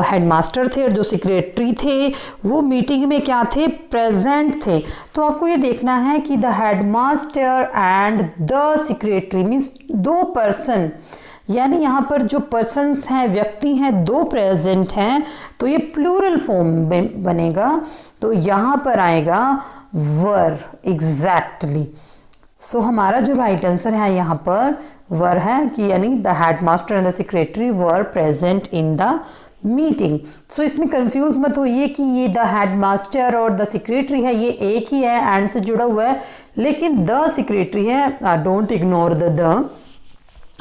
हेडमास्टर थे और जो सेक्रेटरी थे वो मीटिंग में क्या थे, प्रेजेंट थे। तो आपको ये देखना है कि the headmaster and the secretary means 2 person, यानी यहाँ पर जो पर्सन्स हैं, व्यक्ति हैं, 2 प्रेजेंट हैं, तो ये प्लूरल फॉर्म बनेगा। तो यहाँ पर आएगा वर, एग्जैक्टली। सो हमारा जो राइट आंसर है यहाँ पर वर है, कि यानी the headmaster and the secretary were present in the meeting. So इसमें कंफ्यूज मत होइए कि ये द हेडमास्टर और द सेक्रेटरी है, ये एक ही है, एंड से जुड़ा हुआ है, लेकिन द सेक्रेटरी है, डोंट इग्नोर द,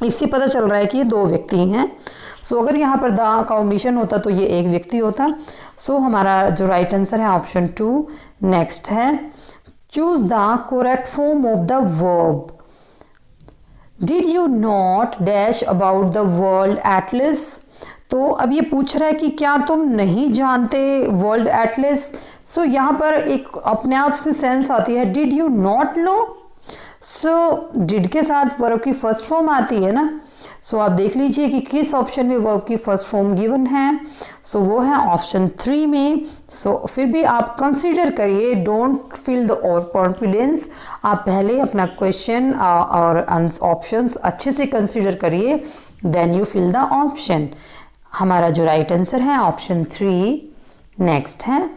इससे पता चल रहा है कि ये 2 व्यक्ति हैं। सो अगर यहाँ पर द का ओमिशन होता तो ये एक व्यक्ति होता। सो हमारा जो राइट आंसर है ऑप्शन 2। नेक्स्ट है choose the correct form of the verb. Did you not dash about the world Atlas, तो अब ये पूछ रहा है कि क्या तुम नहीं जानते वर्ल्ड एटलस। सो यहाँ पर एक अपने आप से सेंस आती है, did you not know. So did के साथ वर्ब की फर्स्ट फॉर्म आती है ना। सो आप देख लीजिए कि किस ऑप्शन में वर्ब की फर्स्ट फॉर्म गिवन है। सो वो है ऑप्शन 3 में। सो फिर भी आप कंसीडर करिए, don't feel the over confidence. आप पहले अपना क्वेश्चन और ऑप्शंस अच्छे से कंसीडर करिए, then you fill the option. हमारा जो राइट आंसर है ऑप्शन 3। नेक्स्ट है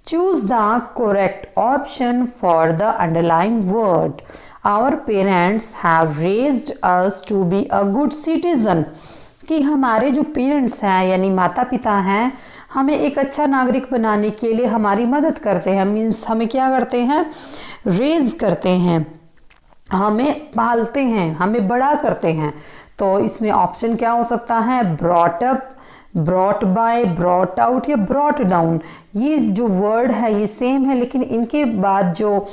choose the correct option for the underlined word. Our parents have raised us to be a good citizen, कि हमारे जो पेरेंट्स हैं यानी माता पिता हैं हमें एक अच्छा नागरिक बनाने के लिए हमारी मदद करते हैं। मीन्स हमें क्या करते हैं, रेज करते हैं, हमें पालते हैं, हमें बड़ा करते हैं। तो इसमें ऑप्शन क्या हो सकता है, brought up, brought by, brought out या ब्रॉट डाउन। ये जो वर्ड है ये सेम है, लेकिन इनके बाद जो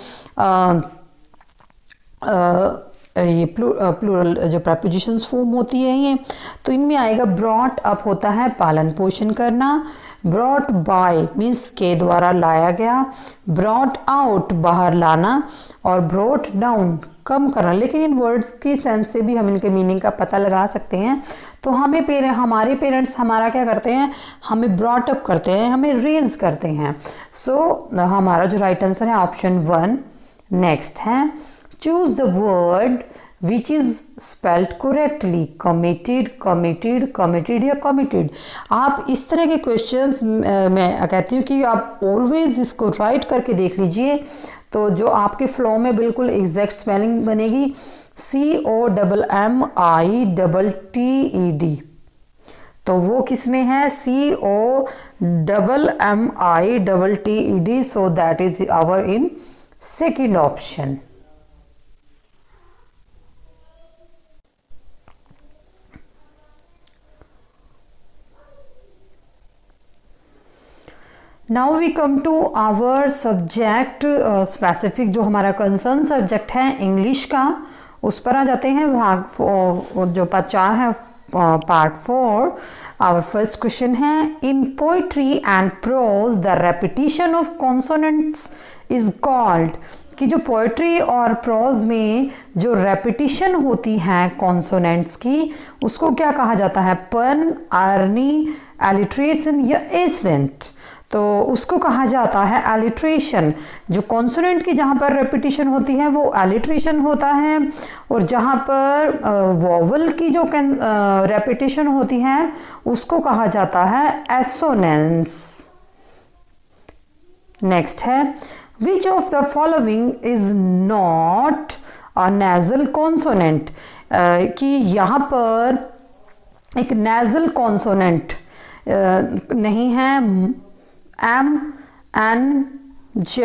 ये प्लूरल जो प्रपोजिशंस फॉर्म होती है ये, तो इनमें आएगा ब्रॉट अप होता है पालन पोषण करना, ब्रॉट बाय मीन्स के द्वारा लाया गया, ब्रॉट आउट बाहर लाना, और ब्रॉट डाउन कम करना। लेकिन इन वर्ड्स की सेंस से भी हम इनके मीनिंग का पता लगा सकते हैं। तो हमारे पेरेंट्स हमारा क्या करते हैं, हमें ब्रॉट अप करते हैं, हमें रेज करते हैं। सो हमारा जो राइट आंसर है ऑप्शन 1। नेक्स्ट है choose the word which is spelled correctly, committed, committed, committed या कमिटेड। आप इस तरह के क्वेश्चंस मैं कहती हूँ कि आप ऑलवेज इसको राइट करके देख लीजिए, तो जो आपके फ्लो में बिल्कुल एग्जैक्ट स्पेलिंग बनेगी। COMMITTED, तो वो किस में है, COMMITTED, so that is our in second option. Now we come to our subject specific, जो हमारा कंसर्न सब्जेक्ट है इंग्लिश का, उस पर आ जाते हैं। जो पार्ट 4 है, पार्ट 4। आवर फर्स्ट क्वेश्चन है, in poetry and prose the repetition of consonants is called, कि जो पोइट्री और प्रोज में जो रेपिटिशन होती है कॉन्सोनेंट्स की, उसको क्या कहा जाता है? पन, आर्नी, एलिट्रेशन या एसेंट। तो उसको कहा जाता है एलिट्रेशन। जो कॉन्सोनेंट की जहाँ पर रेपिटिशन होती है वो एलिट्रेशन होता है, और जहाँ पर वोवल की जो रेपिटिशन होती है उसको कहा जाता है एसोनेंस। नेक्स्ट है, which of the following is not a nasal consonant, कि यहाँ पर एक नेजल कॉन्सोनेंट नहीं है। एम, एन, ज,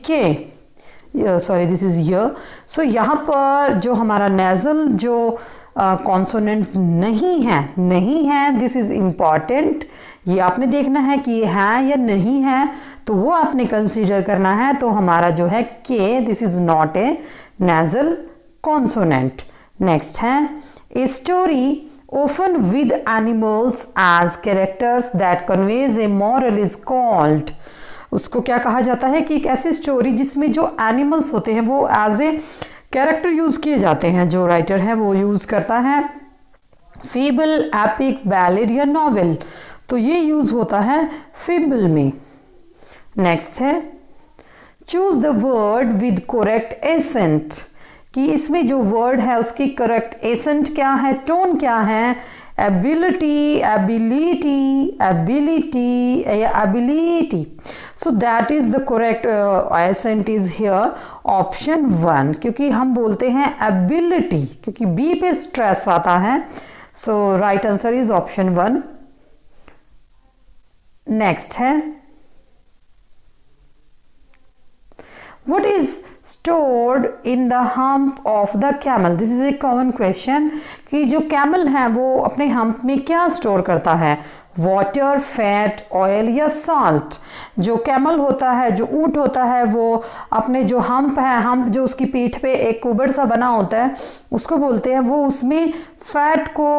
के, सॉरी दिस इज य। सो यहाँ पर जो हमारा नेजल जो कॉन्सोनेंट नहीं है, दिस इज इम्पॉर्टेंट। ये आपने देखना है कि ये है या नहीं है, तो वो आपने कंसीडर करना है। तो हमारा जो है के, this is not a nasal consonant. Next है, a story often with animals as characters that conveys a moral is called, उसको क्या कहा जाता है? कि एक ऐसी स्टोरी जिसमें जो एनिमल्स होते हैं वो एज ए कैरेक्टर यूज किए जाते हैं, जो राइटर है वो यूज करता है। फेबल, एपिक, बैलेड या नॉवेल, तो ये यूज होता है फेबल में। नेक्स्ट है, choose the word with correct accent, कि इसमें जो वर्ड है उसकी करेक्ट एसेंट क्या है, टोन क्या है? एबिलिटी, एबिलिटी, एबिलिटी या ability. So that is the correct accent is here option 1, क्योंकि हम बोलते हैं एबिलिटी, क्योंकि बी पे स्ट्रेस आता है। So right answer is option 1। Next है, what is stored in the hump of the camel? This is a common question, कि जो कैमल है वो अपने हम्प में क्या स्टोर करता है? वाटर, फैट, ऑयल या साल्ट। जो कैमल होता है, जो ऊंट होता है, वो अपने जो हम्प है, हम्प जो उसकी पीठ पे एक कुबड़ सा बना होता है, उसको बोलते हैं, वो उसमें फैट को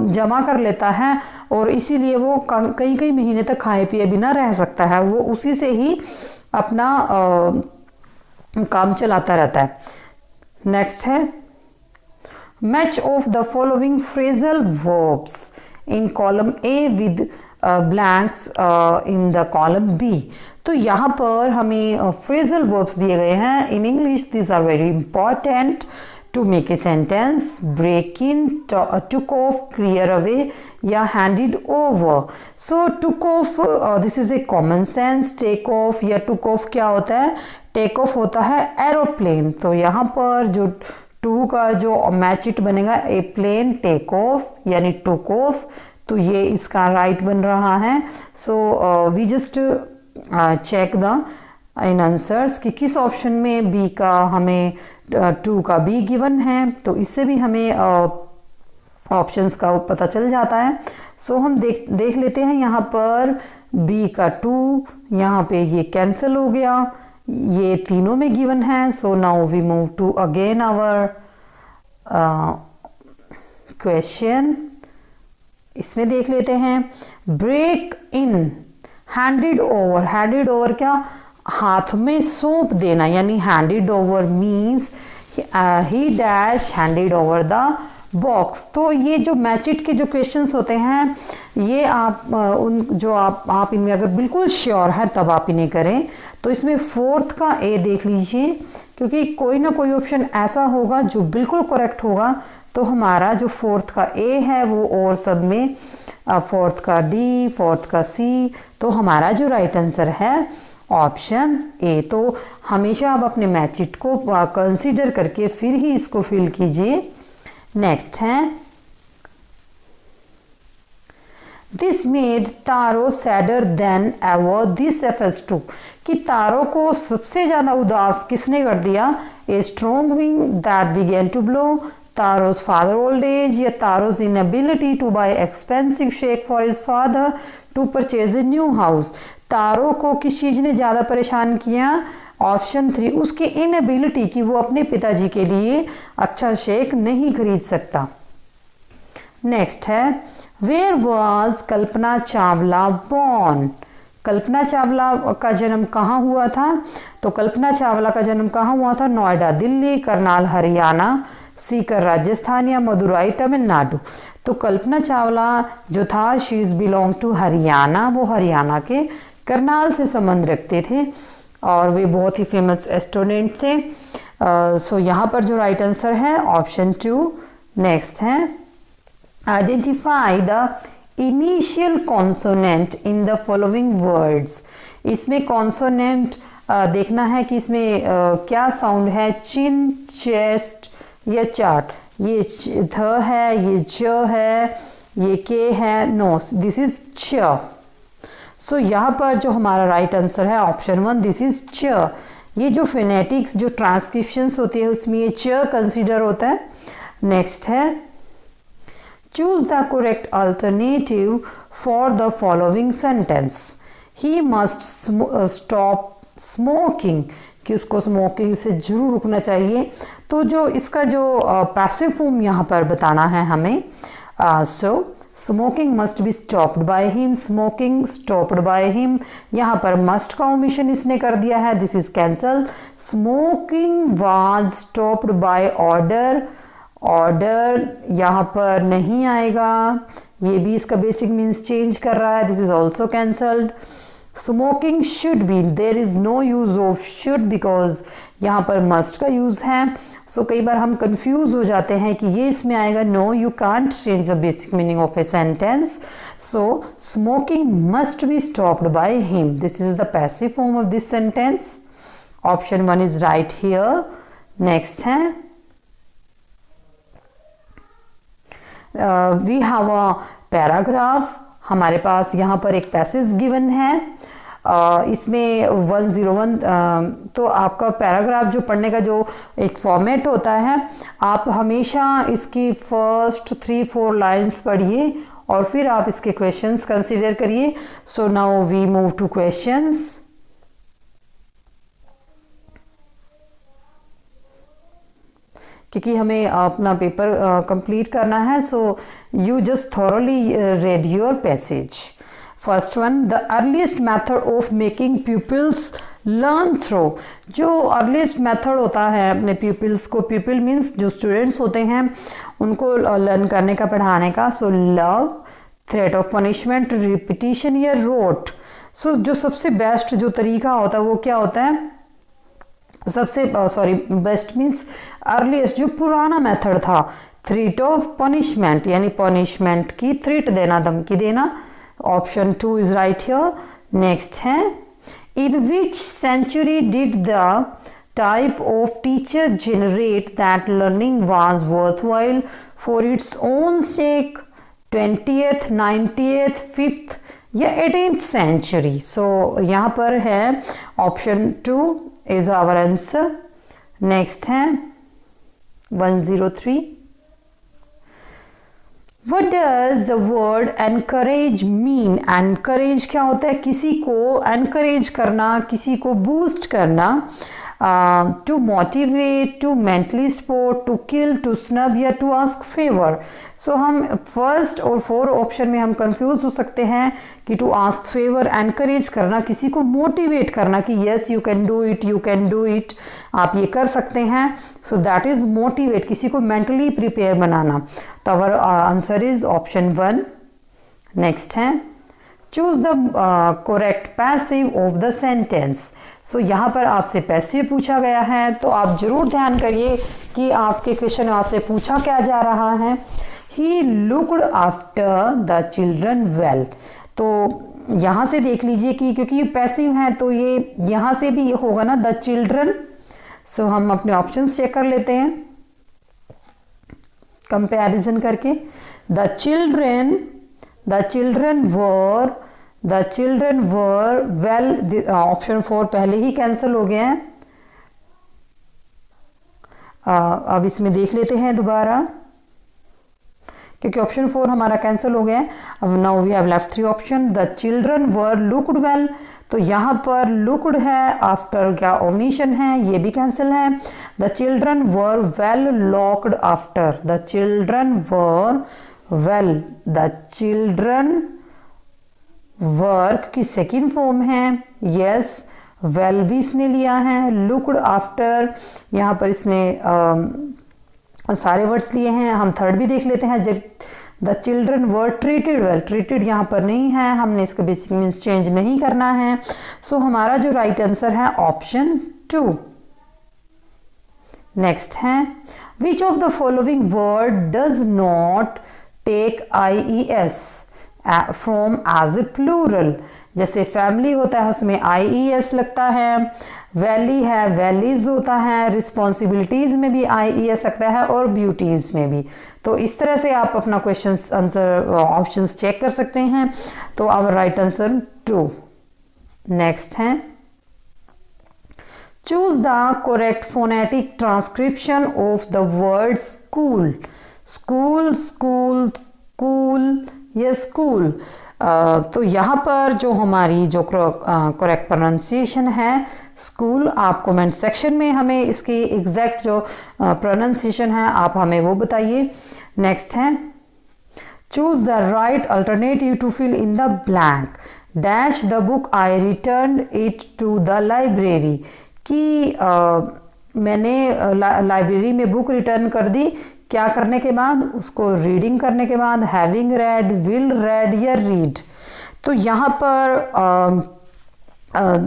जमा कर लेता है, और इसीलिए वो कई कई महीने तक खाए पिए बिना रह सकता है। वो उसी से ही अपना काम चलाता रहता है। नेक्स्ट है, match of the following phrasal verbs in column A with blanks in the column B. तो यहाँ पर हमें फ्रेजल वर्ब्स दिए गए हैं in English. This are very important to make a sentence. Break in, took off, clear away या handed over. So took off, this is a common sense. Take off या टुक ऑफ क्या होता है? टेक ऑफ होता है एरोप्लेन। तो यहाँ पर जो टू का जो मैच इट बनेगा, ए प्लेन टेक ऑफ यानी टुक ऑफ, तो ये इसका राइट बन रहा है। So we just check the in answers कि किस ऑप्शन में बी का हमें टू का बी गिवन है, तो इससे भी हमें ऑप्शंस का पता चल जाता है। सो हम देख लेते हैं यहाँ पर बी का 2, यहाँ पे ये कैंसिल हो गया, ये तीनों में गिवन है। So now we move to again our question. इसमें देख लेते हैं, break in, handed over. Handed over क्या? हाथ में सौंप देना, यानी handed over means he dash handed over the box. तो ये जो मैच इट के जो क्वेश्चंस होते हैं, ये आप उन जो आप इनमें अगर बिल्कुल श्योर हैं तब आप इन्हें करें। तो इसमें फोर्थ का ए देख लीजिए, क्योंकि कोई ना कोई ऑप्शन ऐसा होगा जो बिल्कुल करेक्ट होगा। तो हमारा जो फोर्थ का ए है वो और सब में, फोर्थ का डी, फोर्थ का सी, तो हमारा जो राइट आंसर है ऑप्शन ए। तो हमेशा आप अपने मैच इट को कंसीडर करके फिर ही इसको फिल कीजिए। नेक्स्ट है, this made taro sadder then ever this refers to, कि तारो को सबसे ज़्यादा उदास किसने कर दिया? A strong wind that began to blow, Taro's father old age या Taro's inability to buy expensive check for his father to purchase a new house। तारो को किस चीज़ ने ज़्यादा परेशान किया? ऑप्शन 3, उसकी इनएबिलिटी कि वो अपने पिताजी के लिए अच्छा शेक नहीं खरीद सकता। नेक्स्ट है where was Kalpana Chawla born. Kalpana Chawla का जन्म कहाँ हुआ था? तो कल्पना चावला का जन्म कहाँ हुआ था? नोएडा दिल्ली, करनाल हरियाणा, सीकर राजस्थान या मदुराई तमिलनाडु। तो कल्पना चावला जो था she is belong to Haryana, वो हरियाणा के करनाल से संबंध रखते थे और वे बहुत ही फेमस एस्ट्रोनॉट थे। सो यहाँ पर जो राइट आंसर है ऑप्शन 2। नेक्स्ट है identify the initial consonant in the following words. इसमें कॉन्सोनेंट देखना है कि इसमें क्या साउंड है, चिन, चेस्ट या चार्ट। ये ध है, ये ज है, ये के है, नोस, दिस इज च। सो यहाँ पर जो हमारा राइट आंसर है ऑप्शन 1, दिस इज च। ये जो फिनेटिक्स जो ट्रांसक्रिप्शंस होती है उसमें ये च कंसीडर होता है। नेक्स्ट है choose the correct alternative for the following sentence. He must stop smoking, कि उसको स्मोकिंग से जरूर रुकना चाहिए। तो जो इसका जो पैसिव फॉर्म यहाँ पर बताना है हमें। So smoking must be stopped by him, smoking stopped by him. यहाँ पर मस्ट का ओमिशन इसने कर दिया है, this is cancel. Smoking was stopped by order, order यहाँ पर नहीं आएगा, ये भी इसका बेसिक मीन्स चेंज कर रहा है, this is also cancelled. Smoking should be, there is no use of should because यहाँ पर मस्ट का यूज है। सो कई बार हम कंफ्यूज हो जाते हैं कि ये इसमें आएगा। No, you can't change the basic meaning of a sentence. So smoking must be stopped by him, this is the passive form of this sentence. Option 1 is right here. Next है वी हैव अ पैराग्राफ। हमारे पास यहाँ पर एक पैसेज गिवन है, इसमें 101। तो आपका पैराग्राफ जो पढ़ने का जो एक फॉर्मेट होता है, आप हमेशा इसकी फर्स्ट 3-4 लाइंस पढ़िए और फिर आप इसके क्वेश्चंस कंसीडर करिए। So now we move to questions. क्योंकि हमें अपना पेपर कंप्लीट करना है। So you just thoroughly read your passage. First one, the earliest method of making peoples learn through. जो अर्लीस्ट मेथड होता है अपने पीपल्स को, पीपल मीन्स जो स्टूडेंट्स होते हैं उनको लर्न करने का, पढ़ाने का। So love, threat of punishment, repetition या रोट। सो जो सबसे बेस्ट जो तरीका होता है वो क्या होता है? सबसे बेस्ट मीन्स अर्लीस्ट जो पुराना मेथड था, थ्रेट ऑफ पनिशमेंट, यानी पनिशमेंट की थ्रेट देना, धमकी देना। Option 2 is right here. Next है in which century did the type of teacher generate that learning was worthwhile for its own sake, 20th, 90th, 5th या 18th सेंचुरी। सो यहाँ पर है option 2 is our answer. Next है 103. What does the word encourage mean? Encourage क्या होता है? किसी को encourage करना, किसी को boost करना। To motivate, to mentally support, to kill, to snub या to ask favor। So हम फर्स्ट और 4 ऑप्शन में हम कंफ्यूज हो सकते हैं कि to ask favor, encourage करना, किसी को मोटिवेट करना कि yes you can do it, you can do it, आप ये कर सकते हैं। So that is motivate, किसी को mentally prepare बनाना। तो our answer is option 1। Next है choose the correct passive of the sentence. So यहाँ पर आपसे पैसिव पूछा गया है, तो आप जरूर ध्यान करिए कि आपके क्वेश्चन में आपसे पूछा क्या जा रहा है। He looked after the children well. तो यहाँ से देख लीजिए कि क्योंकि ये पैसिव है तो ये यहाँ से भी होगा ना, द चिल्ड्रन। सो हम अपने ऑप्शंस चेक कर लेते हैं कंपैरिजन करके। The children were well, option 4 पहले ही कैंसिल हो गया है। अब इसमें देख लेते हैं दोबारा, क्योंकि ऑप्शन 4 हमारा कैंसिल हो गया है। अब now we have left 3 option. The children were looked well, तो यहाँ पर लुक्ड है, आफ्टर क्या ओमिशन है, ये भी कैंसिल है। The children were well locked after, the children were well, the children work की सेकेंड फॉर्म है, यस, वेल भी इसने लिया है, लुक्ड आफ्टर यहाँ पर इसने सारे वर्ड्स लिए हैं। हम थर्ड भी देख लेते हैं। The children were treated well, treated यहाँ पर नहीं है, हमने इसका बेसिक मीन्स चेंज नहीं करना है। सो हमारा जो राइट आंसर है ऑप्शन 2। नेक्स्ट है, which of the following word does not take IES from as a plural. जैसे फैमिली होता है उसमें IES लगता है, वैली है वैलीज होता है, रिस्पॉन्सिबिलिटीज में भी IES लगता है और ब्यूटीज में भी। तो इस तरह से आप अपना क्वेश्चन आंसर ऑप्शंस चेक कर सकते हैं। तो आवर राइट आंसर 2। नेक्स्ट है, choose the correct phonetic transcription of the word school. School, school, cool या स्कूल। तो यहाँ पर जो हमारी जो करेक्ट प्रोनाउंसिएशन है स्कूल, आप कमेंट सेक्शन में हमें इसकी एग्जैक्ट जो प्रोनाउंसिएशन है आप हमें वो बताइए। नेक्स्ट है, choose the right alternative to fill in the blank. Dash the book I return it to the library, कि मैंने लाइब्रेरी में बुक रिटर्न कर दी, क्या करने के बाद, उसको रीडिंग करने के बाद, हैविंग रेड, विल रेड या रीड। तो यहाँ पर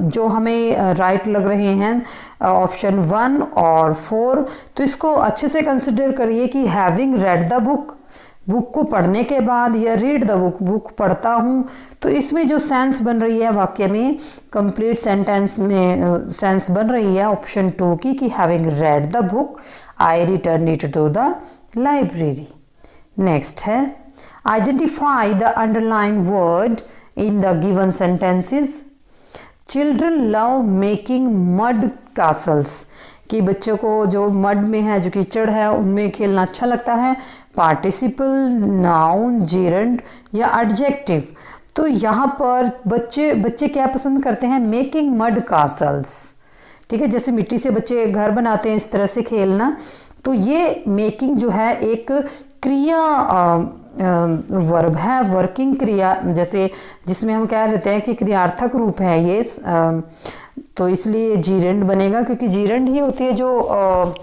जो हमें राइट लग रहे हैं ऑप्शन 1 और 4, तो इसको अच्छे से कंसिडर करिए कि having read the book, book को पढ़ने के बाद, या रीड द बुक, बुक पढ़ता हूँ। तो इसमें जो सेंस बन रही है वाक्य में, कंप्लीट सेंटेंस में सेंस बन रही है ऑप्शन 2 की, कि having read the book I return it to the library. Next है, identify the underline word in the given sentences. Children love making mud castles, कि बच्चों को जो मड में है, जो कीचड़ है, उनमें खेलना अच्छा लगता है। पार्टिसिपल, नाउन, जेरंड या एडजेक्टिव। तो यहाँ पर बच्चे क्या पसंद करते हैं, मेकिंग मड कासल्स। ठीक है, जैसे मिट्टी से बच्चे घर बनाते हैं, इस तरह से खेलना। तो ये मेकिंग जो है एक क्रिया वर्ब है, वर्किंग क्रिया, जैसे जिसमें हम कह लेते हैं कि क्रियार्थक रूप है ये। तो इसलिए जीरेंड बनेगा, क्योंकि जीरेंड ही होती है जो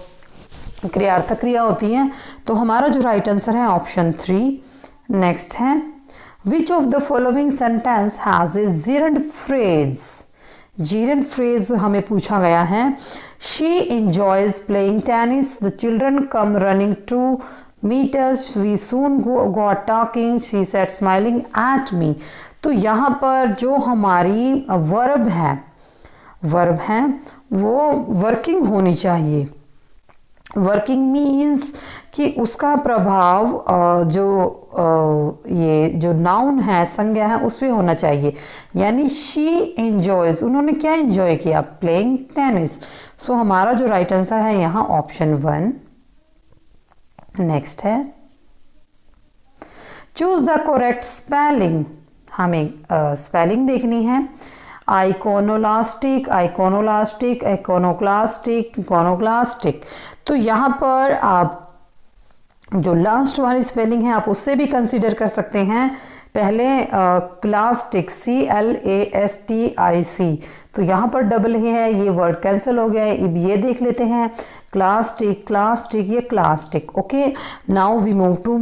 क्रियार्थक क्रिया होती है। तो हमारा जो राइट आंसर है ऑप्शन 3। नेक्स्ट है, which of the following sentence has a gerund phrase. Gerund phrase हमें पूछा गया है। She enjoys playing tennis, the children come running to meet us, we soon got talking, she said smiling at me। तो यहाँ पर जो हमारी वर्ब है वो वर्किंग होनी चाहिए। वर्किंग मीन्स कि उसका प्रभाव ये जो नाउन है, संज्ञा है, उस पर होना चाहिए। यानी शी एंजॉयज, उन्होंने क्या एंजॉय किया, प्लेइंग टेनिस। सो हमारा जो राइट आंसर है यहाँ ऑप्शन 1। नेक्स्ट है, चूज द करेक्ट स्पेलिंग। हमें स्पेलिंग देखनी है। आइकोनोलास्टिक, आइकोनोलास्टिक, इकोनोक्लास्टिक, इकोनोक्लास्टिक। तो यहाँ पर आप जो लास्ट वाली स्पेलिंग है आप उससे भी कंसीडर कर सकते हैं। पहले क्लास्टिक, CLASTIC, तो यहाँ पर डबल है, ये वर्ड कैंसिल हो गया है। अब ये देख लेते हैं, क्लास्टिक, क्लास्टिक, ये clastic. Okay, now we move to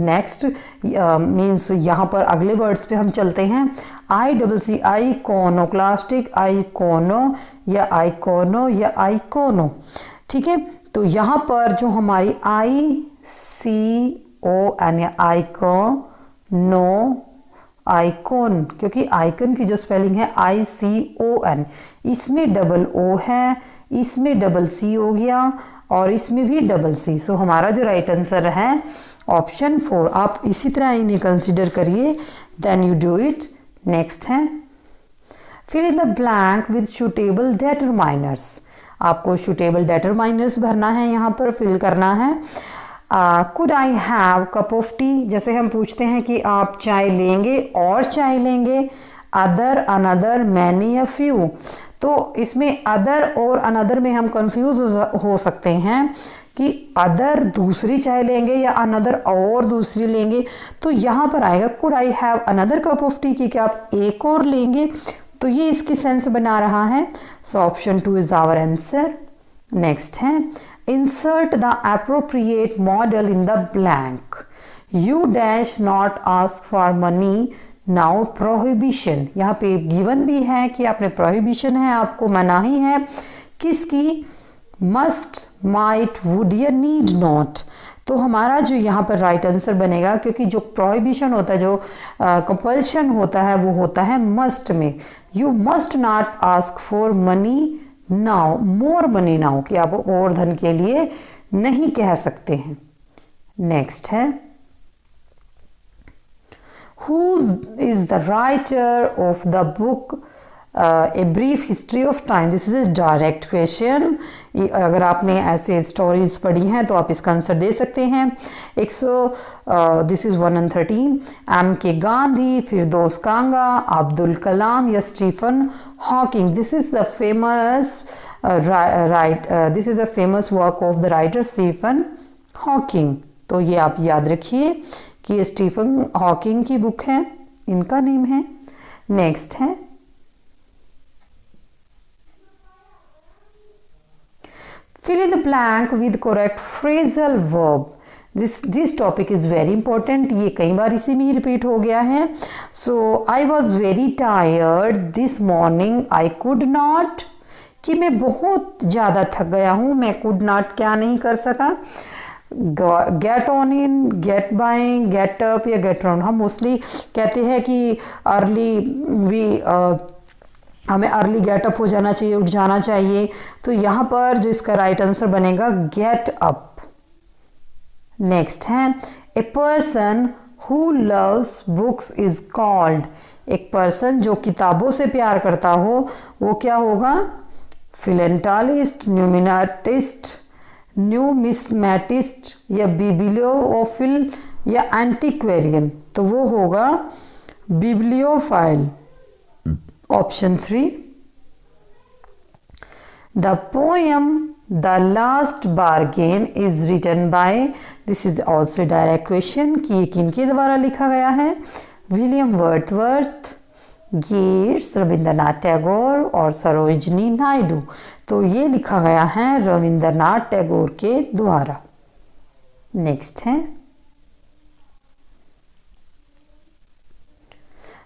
next, means यहाँ पर अगले वर्ड्स पे हम चलते हैं। ICC, आइकोनोक्लास्टिक, आइकोनो या आइकोनो या आइकोनो। ठीक है, तो यहाँ पर जो हमारी ICON या आइकोनो, आइकॉन, क्योंकि आइकन की जो स्पेलिंग है ICON, इसमें डबल O है, इसमें डबल C हो गया और इसमें भी डबल C। सो हमारा जो राइट आंसर है ऑप्शन 4। आप इसी तरह इन्हें कंसिडर करिए, then you do it. Next है, fill in the blank with suitable determiners. आपको सुटेबल डिटरमाइनर्स भरना है, यहाँ पर फिल करना है। Could I have cup of tea, जैसे हम पूछते हैं कि आप चाय लेंगे और चाय लेंगे। अदर, अनदर, मैनी या फ्यू, तो इसमें अदर और अनदर में हम कंफ्यूज हो सकते हैं कि अदर दूसरी चाय लेंगे या अनदर और दूसरी लेंगे। तो यहाँ पर आएगा could I have another cup of T, कि क्या आप एक और लेंगे, तो ये इसकी सेंस बना रहा है। So option 2 is our answer. Next है insert the appropriate modal in the blank. You dash not ask for money, now prohibition, यहाँ पे गिवन भी है कि आपने प्रोहिबिशन है, आपको मनाही है, किसकी? मस्ट, माइट, वुड या नीड नॉट। तो हमारा जो यहाँ पर राइट आंसर बनेगा, क्योंकि जो प्रोहिबिशन होता है, जो कंपल्शन होता है, वो होता है मस्ट में। You must not ask for money now, more money now, कि आप और धन के लिए नहीं कह सकते हैं। नेक्स्ट है Who is the writer of the book A Brief History of Time? This is a direct question. अगर आपने ऐसे स्टोरीज पढ़ी हैं तो आप इसका आंसर दे सकते हैं। This is 113। एम के गांधी, फिरदौस कांगा, अब्दुल कलाम या Stephen Hawking. This is the famous this is the famous work of the writer Stephen Hawking. तो ये आप याद रखिए कि ये स्टीफन हॉकिंग की बुक है, इनका नेम है। नेक्स्ट है fill in the blank with correct phrasal verb. This topic is very important. ये कई बार इसी में ही रिपीट हो गया है। So I was very tired this morning. I could not, कि मैं बहुत ज़्यादा थक गया हूँ, मैं could not क्या नहीं कर सका। Get on in, get buying, get up या गेट राउंड। हम मोस्टली कहते हैं कि हमें अर्ली गेट अप हो जाना चाहिए, उठ जाना चाहिए। तो यहाँ पर जो इसका राइट आंसर बनेगा गेट अप। नेक्स्ट है a person who loves books is called. एक पर्सन जो किताबों से प्यार करता हो वो क्या होगा? फिलेंटालिस्ट, न्यूमिनाटिस्ट, न्यूमिस्मैटिस्ट या बिब्लियोफिल या एंटिक्वेरियन। तो वो होगा bibliophile, option 3। The poem the last bargain is written by, this is also direct question कि ये किनके द्वारा लिखा गया है? William Wordsworth, Gibbs, Rabindranath Tagore और सरोजिनी नायडू। तो ये लिखा गया है रविंद्रनाथ टैगोर के द्वारा। नेक्स्ट है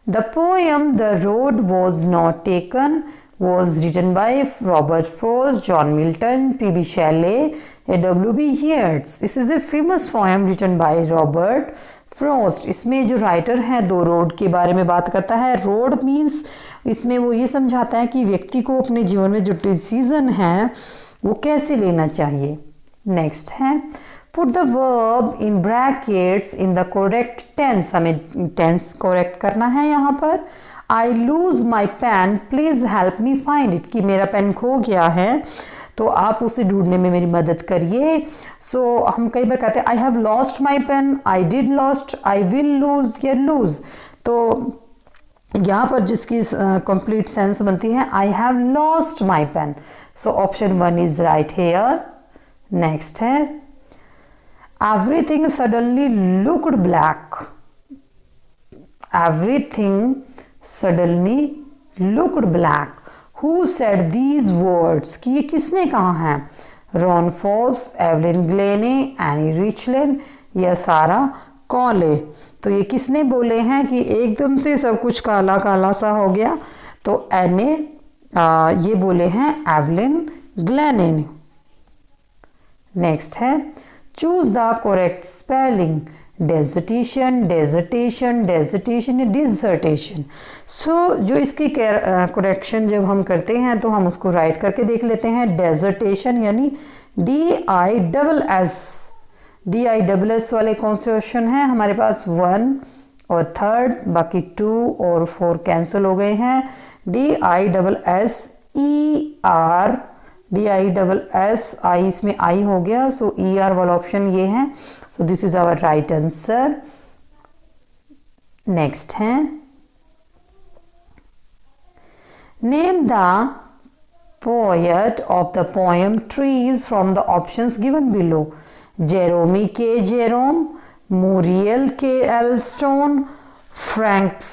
the poem the road was not taken was written by Robert Frost, John Milton, P.B. Shelley, A.W.B. Yeats. This is a famous poem written by Robert Frost. इसमें जो राइटर है दो रोड के बारे में बात करता है। रोड मीन्स इसमें वो ये समझाता है कि व्यक्ति को अपने जीवन में जो डिसीजन है वो कैसे लेना चाहिए। नेक्स्ट है put the verb in brackets in the correct tense. हमें टेंस करेक्ट करना है यहाँ पर। I lose my pen please help me find it, कि मेरा पेन खो गया है तो आप उसे ढूंढने में मेरी मदद करिए। सो हम कई बार कहते हैं I have lost my pen, I did lost, I will lose या लूज। तो यहाँ पर जिसकी कंप्लीट सेंस बनती है I have lost my pen. So option 1 is right here. Next है everything suddenly looked black. Everything suddenly looked black. Who said these words? कि ये किसने कहा है? Ron Forbes, Evelyn Glennie, Annie Richland या सारा कॉले। तो ये किसने बोले हैं कि एकदम से सब कुछ काला काला सा हो गया? तो एने ये बोले हैं एवलिन ग्लेने ने। नेक्स्ट है choose the correct spelling. Dissertation, dissertation, dissertation या डिजर्टेशन। सो जो इसकी करेक्शन जब हम करते हैं तो हम उसको राइट करके देख लेते हैं। डेजर्टेशन यानी DISS। DISS वाले कौन से ऑप्शन हैं हमारे पास? 1 और 3, बाकी 2 और 4 कैंसिल हो गए हैं। DISSER DISSI, इसमें आई हो गया, सो ER वाला ऑप्शन ये है, so this is our right answer. Next है, name the poet of the poem Trees from the options given below. Jerome K. Jerome, Muriel K. Elstone, Frank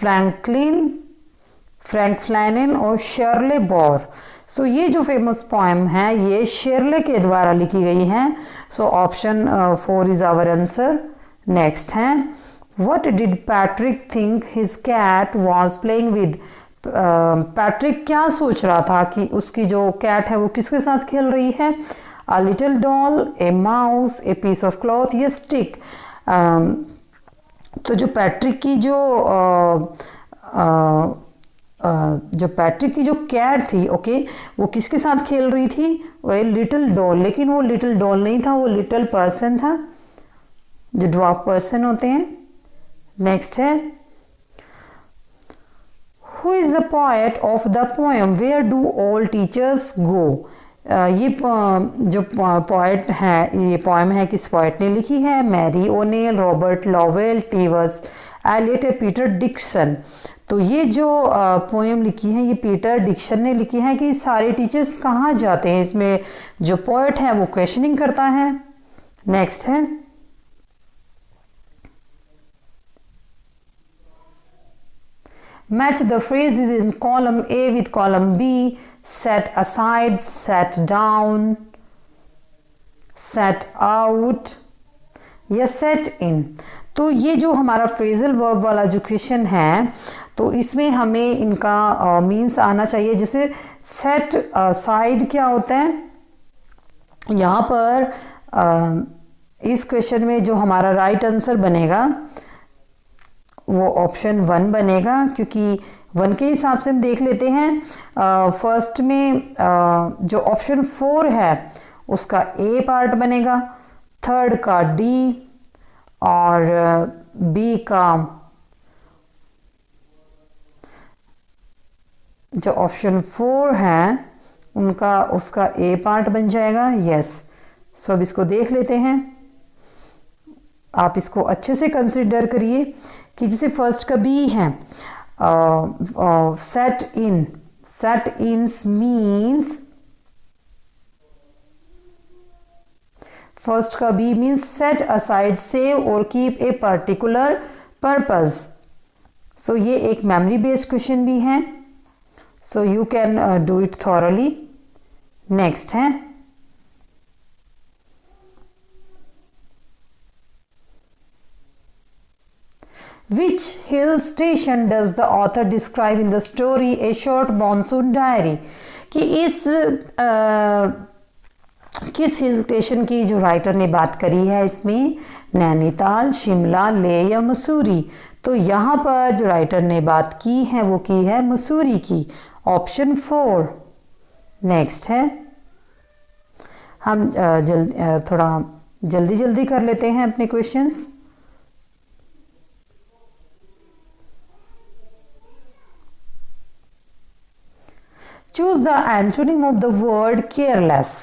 Flannery और शर्ले बोर। सो ये जो फेमस पोएम है ये शेरले के द्वारा लिखी गई है, so option 4 is our answer. Next है, what did Patrick think his cat was playing with. Patrick क्या सोच रहा था कि उसकी जो कैट है वो किसके साथ खेल रही है? A little doll, a mouse, a piece of cloth या स्टिक। तो जो पैट्रिक की जो कैट थी, ओके, वो किसके साथ खेल रही थी? वो लिटिल डॉल, लेकिन वो लिटिल डॉल नहीं था, वो लिटिल पर्सन था, जो ड्वार्फ पर्सन होते हैं। नेक्स्ट है, Who is the poet of the poem Where Do All Teachers Go? ये जो पोएट है, ये पोएम है किस पोएट ने लिखी है? मैरी ओनेल, रॉबर्ट लॉवेल, टीवर्स एलियट, पीटर डिक्सन। तो ये जो पोएम लिखी है ये पीटर डिक्सन ने लिखी है कि सारे टीचर्स कहाँ जाते हैं। इसमें जो पोएट है वो क्वेश्चनिंग करता है। नेक्स्ट है, match the phrases in column A with column B. Set aside, set down, set out या set in। तो ये जो हमारा फ्रेजल वर्ब वाला जो क्वेश्चन है, तो इसमें हमें इनका मीन्स आना चाहिए। जैसे set aside क्या होता है? यहाँ पर इस क्वेश्चन में जो हमारा राइट आंसर बनेगा वो ऑप्शन 1 बनेगा, क्योंकि 1 के हिसाब से हम देख लेते हैं। फर्स्ट में जो ऑप्शन 4 है उसका ए पार्ट बनेगा, थर्ड का डी और बी का जो ऑप्शन 4 है उनका उसका ए पार्ट बन जाएगा। यस, सो अब इसको देख लेते हैं। आप इसको अच्छे से कंसिडर करिए कि जैसे फर्स्ट का बी है, set in, set ins means, first का B means set aside, save और keep a particular purpose. So ये एक मेमोरी बेस्ड क्वेश्चन भी है, so you can do it thoroughly. Next है, Which hill station does the author describe in the story A Short Monsoon Diary? कि किस हिल स्टेशन की जो राइटर ने बात करी है इसमें? नैनीताल, शिमला, लेह या मसूरी। तो यहाँ पर जो राइटर ने बात की है वो की है मसूरी की, ऑप्शन 4। नेक्स्ट है, हम थोड़ा जल्दी कर लेते हैं अपने questions. Choose the antonym of the word careless.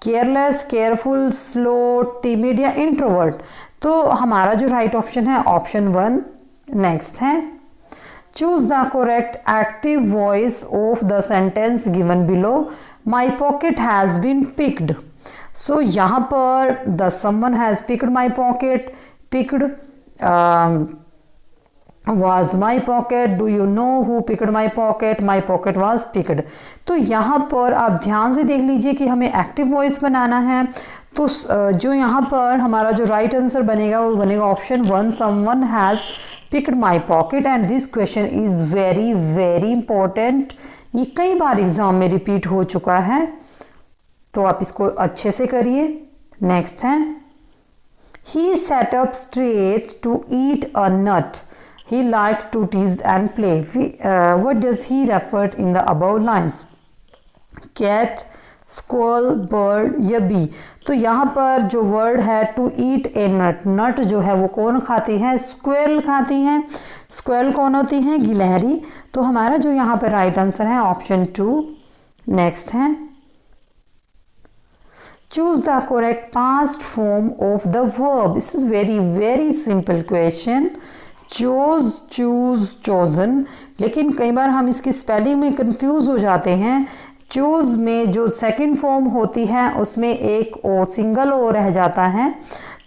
Careless, careful, slow, timid या introvert। तो हमारा जो राइट ऑप्शन है ऑप्शन 1। नेक्स्ट है, choose the correct active voice of the sentence given below. My pocket has been picked. So यहाँ पर the someone has picked my pocket, picked was my pocket, do you know who picked my pocket, my pocket was picked। तो यहाँ पर आप ध्यान से देख लीजिए कि हमें एक्टिव वॉइस बनाना है। तो जो यहाँ पर हमारा जो राइट आंसर बनेगा वो बनेगा option 1, someone has picked my pocket। And this question is very very important, ये कई बार एग्जाम में रिपीट हो चुका है, तो आप इसको अच्छे से करिए। नेक्स्ट है, he sat up straight to eat a nut. He liked to tease and play. What does he refer in the above lines? Cat, squirrel, bird या bee। तो यहाँ पर जो वर्ड है टू ईट ए नट, नट जो है वो कौन खाती है? स्क्वेरल खाती है। स्क्वेरल कौन होती है? गिलहरी। तो हमारा जो यहाँ पर राइट आंसर है ऑप्शन 2। नेक्स्ट है, choose the correct past form of the verb. This is very simple question. chose, choose, chosen. लेकिन कई बार हम इसकी स्पेलिंग में कंफ्यूज हो जाते हैं. चूज में जो सेकंड फॉर्म होती है उसमें एक ओ सिंगल ओ रह जाता है,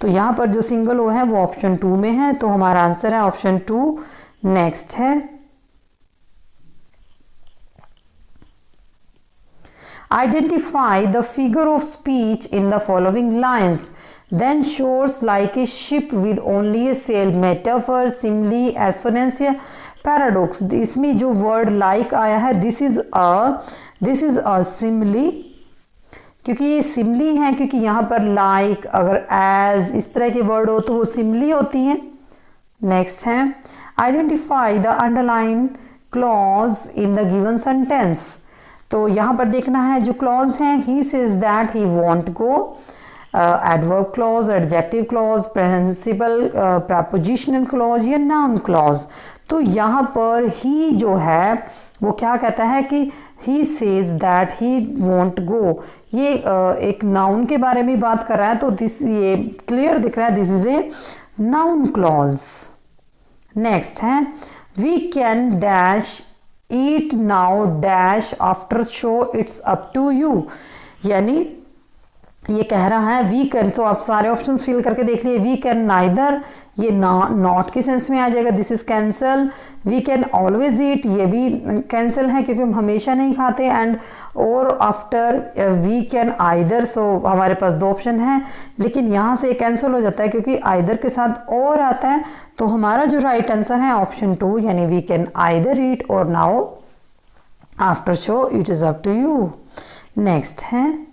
तो यहाँ पर जो सिंगल ओ है वो ऑप्शन 2 में है, तो हमारा आंसर है ऑप्शन 2. नेक्स्ट है identify the figure of speech in the following lines. Then shores like a ship with only a sail. Metaphor, simile, assonance या पैराडॉक्स. इसमें जो वर्ड लाइक आया है दिस इज अ सिमली, क्योंकि ये सिमली है, क्योंकि यहाँ पर लाइक अगर एज इस तरह के वर्ड हो तो वो सिमली होती है. नेक्स्ट है identify the underline clause in the given sentence. तो यहाँ पर देखना है जो क्लॉज हैं. He says that he won't go, adverb clause, adjective clause, principal, prepositional clause या नाउन क्लॉज. तो यहाँ पर ही जो है वो क्या कहता है कि he says that he won't go. ये एक नाउन के बारे में बात कर रहा है, तो ये क्लियर दिख रहा है this is a noun clause. Next है we can dash eat now dash after show it's up to you. यानी ये कह रहा है वी कैन, तो आप सारे ऑप्शंस फिल करके देख लिए. वी कैन नाइदर, ये नॉट के सेंस में आ जाएगा, this is cancel. We can always eat, ये भी कैंसिल है क्योंकि हम हमेशा नहीं खाते. एंड और आफ्टर वी कैन आइदर, सो हमारे पास 2 ऑप्शन हैं, लेकिन यहाँ से कैंसिल हो जाता है क्योंकि आइदर के साथ और आता है. तो हमारा जो राइट आंसर है ऑप्शन 2, यानी वी कैन आइदर ईट और now after show it is up to you. Next है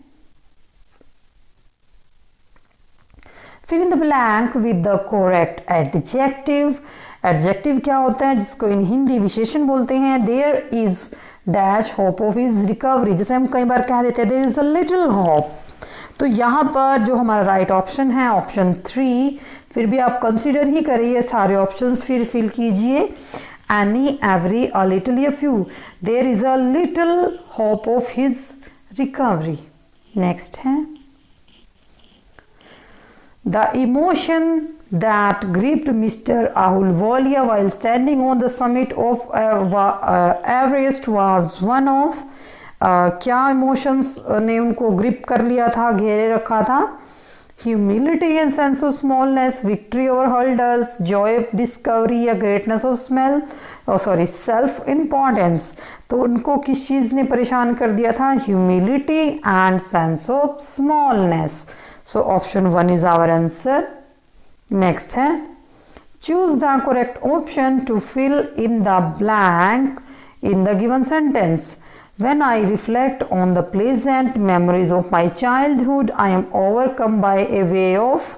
fill in the blank with the correct adjective. Adjective क्या होता है जिसको इन हिंदी विशेषण बोलते हैं. There is dash hope of is recovery. जैसे हम कई बार कह देते हैं there is a little hope. तो यहाँ पर जो हमारा राइट ऑप्शन है ऑप्शन 3. फिर भी आप कंसिडर ही करिए सारे ऑप्शंस, फिर फिल कीजिए. एनी, एवरी, अ लिटिल या few. There is a little hope of his recovery. Next है the emotion that gripped Mr. Ahluwalia while standing on the summit of Everest was one of क्या इमोशंस ने उनको ग्रिप कर लिया था, घेरे रखा था. Humility and sense of smallness, victory over hurdles, Joy of discovery या ग्रेटनेस ऑफ सेल्फ इम्पॉर्टेंस. तो उनको किस चीज़ ने परेशान कर दिया था? Humility and sense of smallness. So option 1 is our answer. Next है choose the correct option to fill in the blank in the given sentence. When I reflect on the pleasant memories of my childhood, I am overcome by a wave of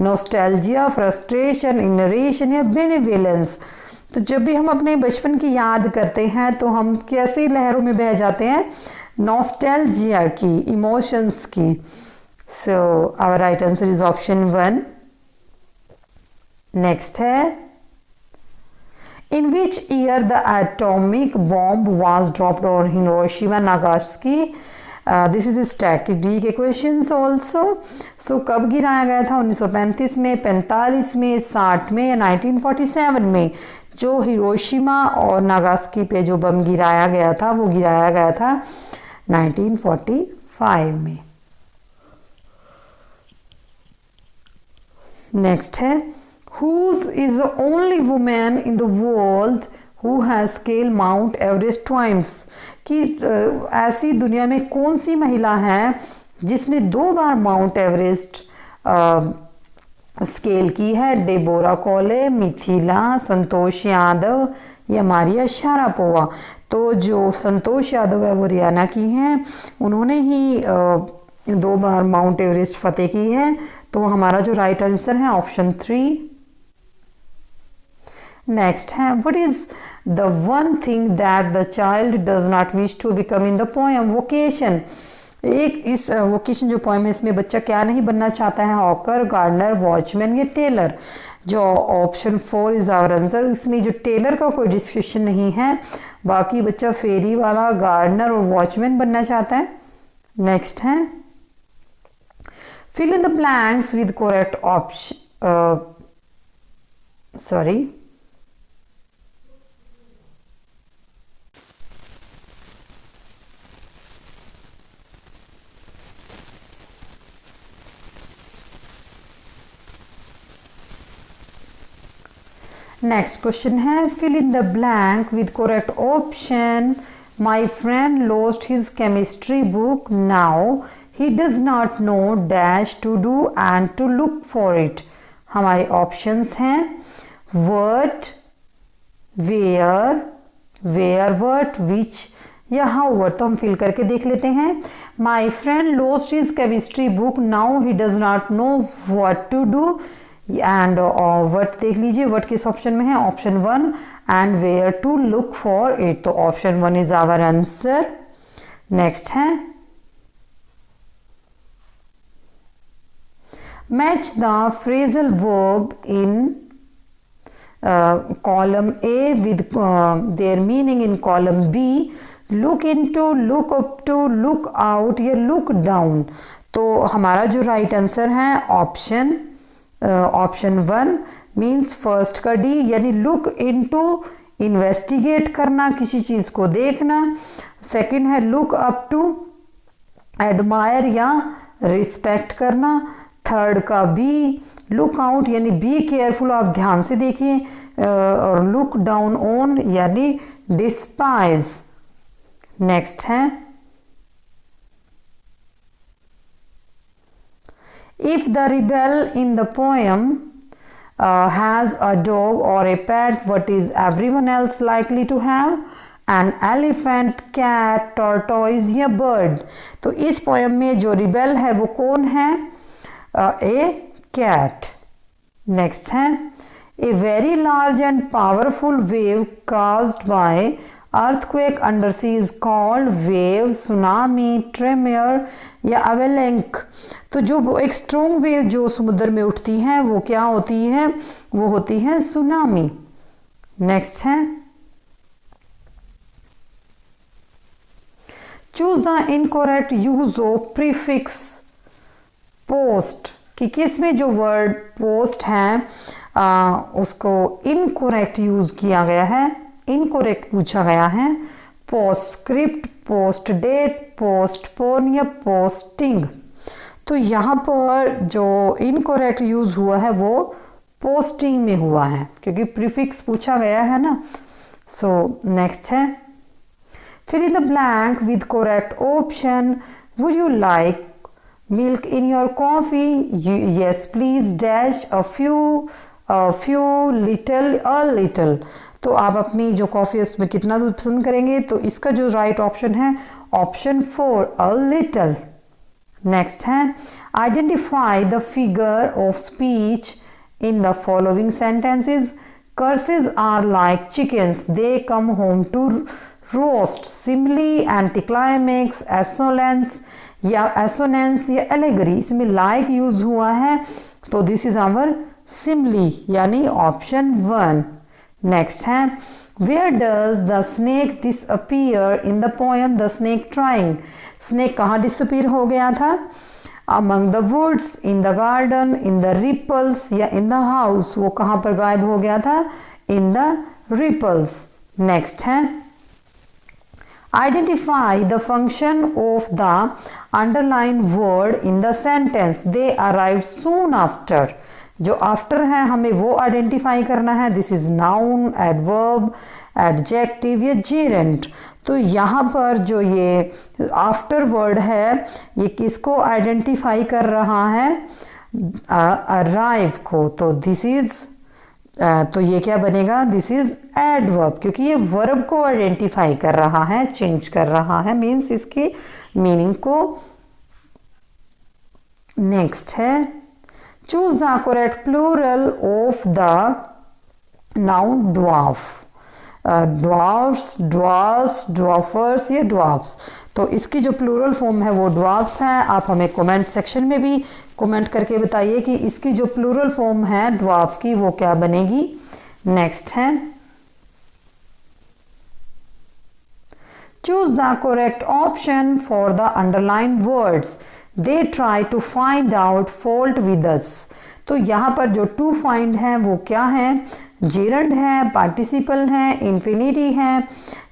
nostalgia, frustration, inspiration या benevolence. तो जब भी हम अपने बचपन की याद करते हैं तो हम कैसी लहरों में बह जाते हैं? नॉस्टैल्जिया की, इमोशंस की. So our right answer is option 1. Next है in which year the atomic bomb was dropped on Hiroshima Nagasaki. This is a static D के questions also. So कब गिराया गया था? 1935 में, 45 में, 60 में या 1947 में. जो हिरोशिमा और नागासाकी पे जो बम गिराया गया था वो गिराया गया था 1945 में. नेक्स्ट है whose is the only woman in the world who has scaled Mount Everest twice. कि ऐसी दुनिया में कौन सी महिला है जिसने 2 बार माउंट एवरेस्ट स्केल की है? डेबोरा कॉले, मिथिला, संतोष यादव या मारिया शारापोवा. तो जो संतोष यादव है वो हरियाणा की हैं, उन्होंने ही 2 बार माउंट एवरेस्ट फतेह की है. तो हमारा जो राइट आंसर है ऑप्शन 3. नेक्स्ट है what is the one thing that the child does not wish to become in the poem vocation. एक इस वोकेशन जो पोएम है इसमें बच्चा क्या नहीं बनना चाहता है? हॉकर, गार्डनर, वॉचमैन या टेलर. जो ऑप्शन 4 इज आवर आंसर. इसमें जो टेलर का कोई डिस्क्रिप्शन नहीं है, बाकी बच्चा फेरी वाला, गार्डनर और वॉचमैन बनना चाहता है. नेक्स्ट है Fill in the blanks with correct option. Sorry. Next question है fill in the blank with correct option. My friend lost his chemistry book now he does not know dash to do and to look for it. हमारे ऑप्शंस हैं what, where, where what, which या हाउ व्हाट. तो हम फिल करके देख लेते हैं. My friend lost his chemistry book now he does not know what to do and what देख लीजिए व्हाट किस ऑप्शन में है, option 1 and where to look for it. तो option 1 is our answer. Next है match the phrasal verb in column A with their meaning in column B. Look into, look up to, look out या लुक डाउन. तो हमारा जो राइट आंसर है ऑप्शन 1 मीन्स फर्स्ट का डी, यानी लुक इनटू इन्वेस्टिगेट करना, किसी चीज को देखना. सेकंड है लुक अप टू एडमायर या रिस्पेक्ट करना. थर्ड का बी लुक आउट यानी बी केयरफुल, आप ध्यान से देखिए. और लुक डाउन ऑन यानी डिस्पाइज. नेक्स्ट है if the rebel in the poem has a dog or a pet, what is everyone else likely to have? An elephant, cat, tortoise या bird. तो इस poem में जो rebel है वो कौन है? A cat. Next है a very large and powerful wave caused by earthquake undersea is called wave, tsunami, tremor या avalanche. तो जो एक स्ट्रॉन्ग वेव जो समुद्र में उठती है वो क्या होती है? वो होती है सुनामी. नेक्स्ट है choose the incorrect use of prefix post. कि किस में जो वर्ड पोस्ट है उसको इनकरेक्ट यूज किया गया है, इनकरेक्ट पूछा गया है. पोस्टस्क्रिप्ट, पोस्ट डेट, पोस्टपोन या पोस्टिंग. तो यहाँ पर जो इनकरेक्ट यूज हुआ है वो पोस्टिंग में हुआ है क्योंकि प्रीफिक्स पूछा गया है ना. सो नेक्स्ट है fill in the blank with correct option. Would you like milk in your coffee? Yes please dash a few little, a little. तो आप अपनी जो कॉफ़ी उसमें कितना दूध पसंद करेंगे? तो इसका जो राइट ऑप्शन है ऑप्शन 4 a little. नेक्स्ट है identify the figure of speech in the following sentences. Curses are like chickens, they come home to roost. Simile, anticlimax, assonance या एसोनेंस या एलेगरी. इसमें लाइक यूज हुआ है तो दिस इज आवर सिमली यानी ऑप्शन 1. नेक्स्ट है where does the snake disappear in the poem the snake trying. Snake कहाँ डिसअपीयर हो गया था? Among the woods, in the garden, in the ripples या इन द हाउस. वो कहाँ पर गायब हो गया था? In the ripples. नेक्स्ट है Identify the function of the underlined word in the sentence. They arrived soon after. जो after है हमें वो आइडेंटिफाई करना है. This is noun, adverb, adjective या जेरेंट. तो यहाँ पर जो ये आफ्टर वर्ड है ये किसको आइडेंटिफाई कर रहा है? अराइव को. तो दिस इज तो ये क्या बनेगा? दिस इज एडवर्ब क्योंकि ये वर्ब को आइडेंटिफाई कर रहा है, चेंज कर रहा है, मीन्स इसकी मीनिंग को. नेक्स्ट है choose the correct plural of the noun dwarf. Dwarfs, dwarfs, dwarfers या ड्वार्फ्स. तो इसकी जो प्लूरल फॉर्म है वो ड्वार्फ्स है. आप हमें कमेंट सेक्शन में भी कमेंट करके बताइए कि इसकी जो प्लूरल फॉर्म है ड्वार्फ की वो क्या बनेगी. नेक्स्ट है Choose the correct option for the underlined words. They try to find out fault with us. तो यहाँ पर जो to find है वो क्या है, gerund है, participle है, infinity है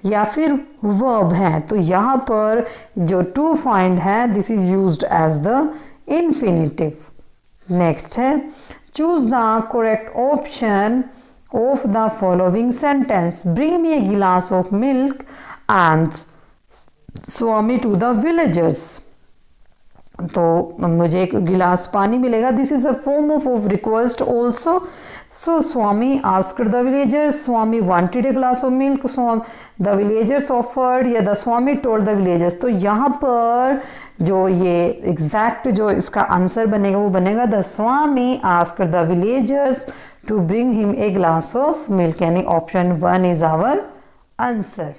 या फिर verb है। तो यहाँ पर जो to find है this is used as the infinitive। Next है choose the correct option of the following sentence. Bring me a glass of milk and Swami to the villagers. तो मुझे एक गिलास पानी मिलेगा। This is a form of request also. So Swami asked the villagers, Swami wanted a glass of milk, the villagers offered या the Swami told the villagers. तो यहाँ पर जो ये एग्जैक्ट जो इसका आंसर बनेगा वो बनेगा the Swami asked the villagers to bring him a glass of milk, यानी ऑप्शन 1 इज आवर आंसर।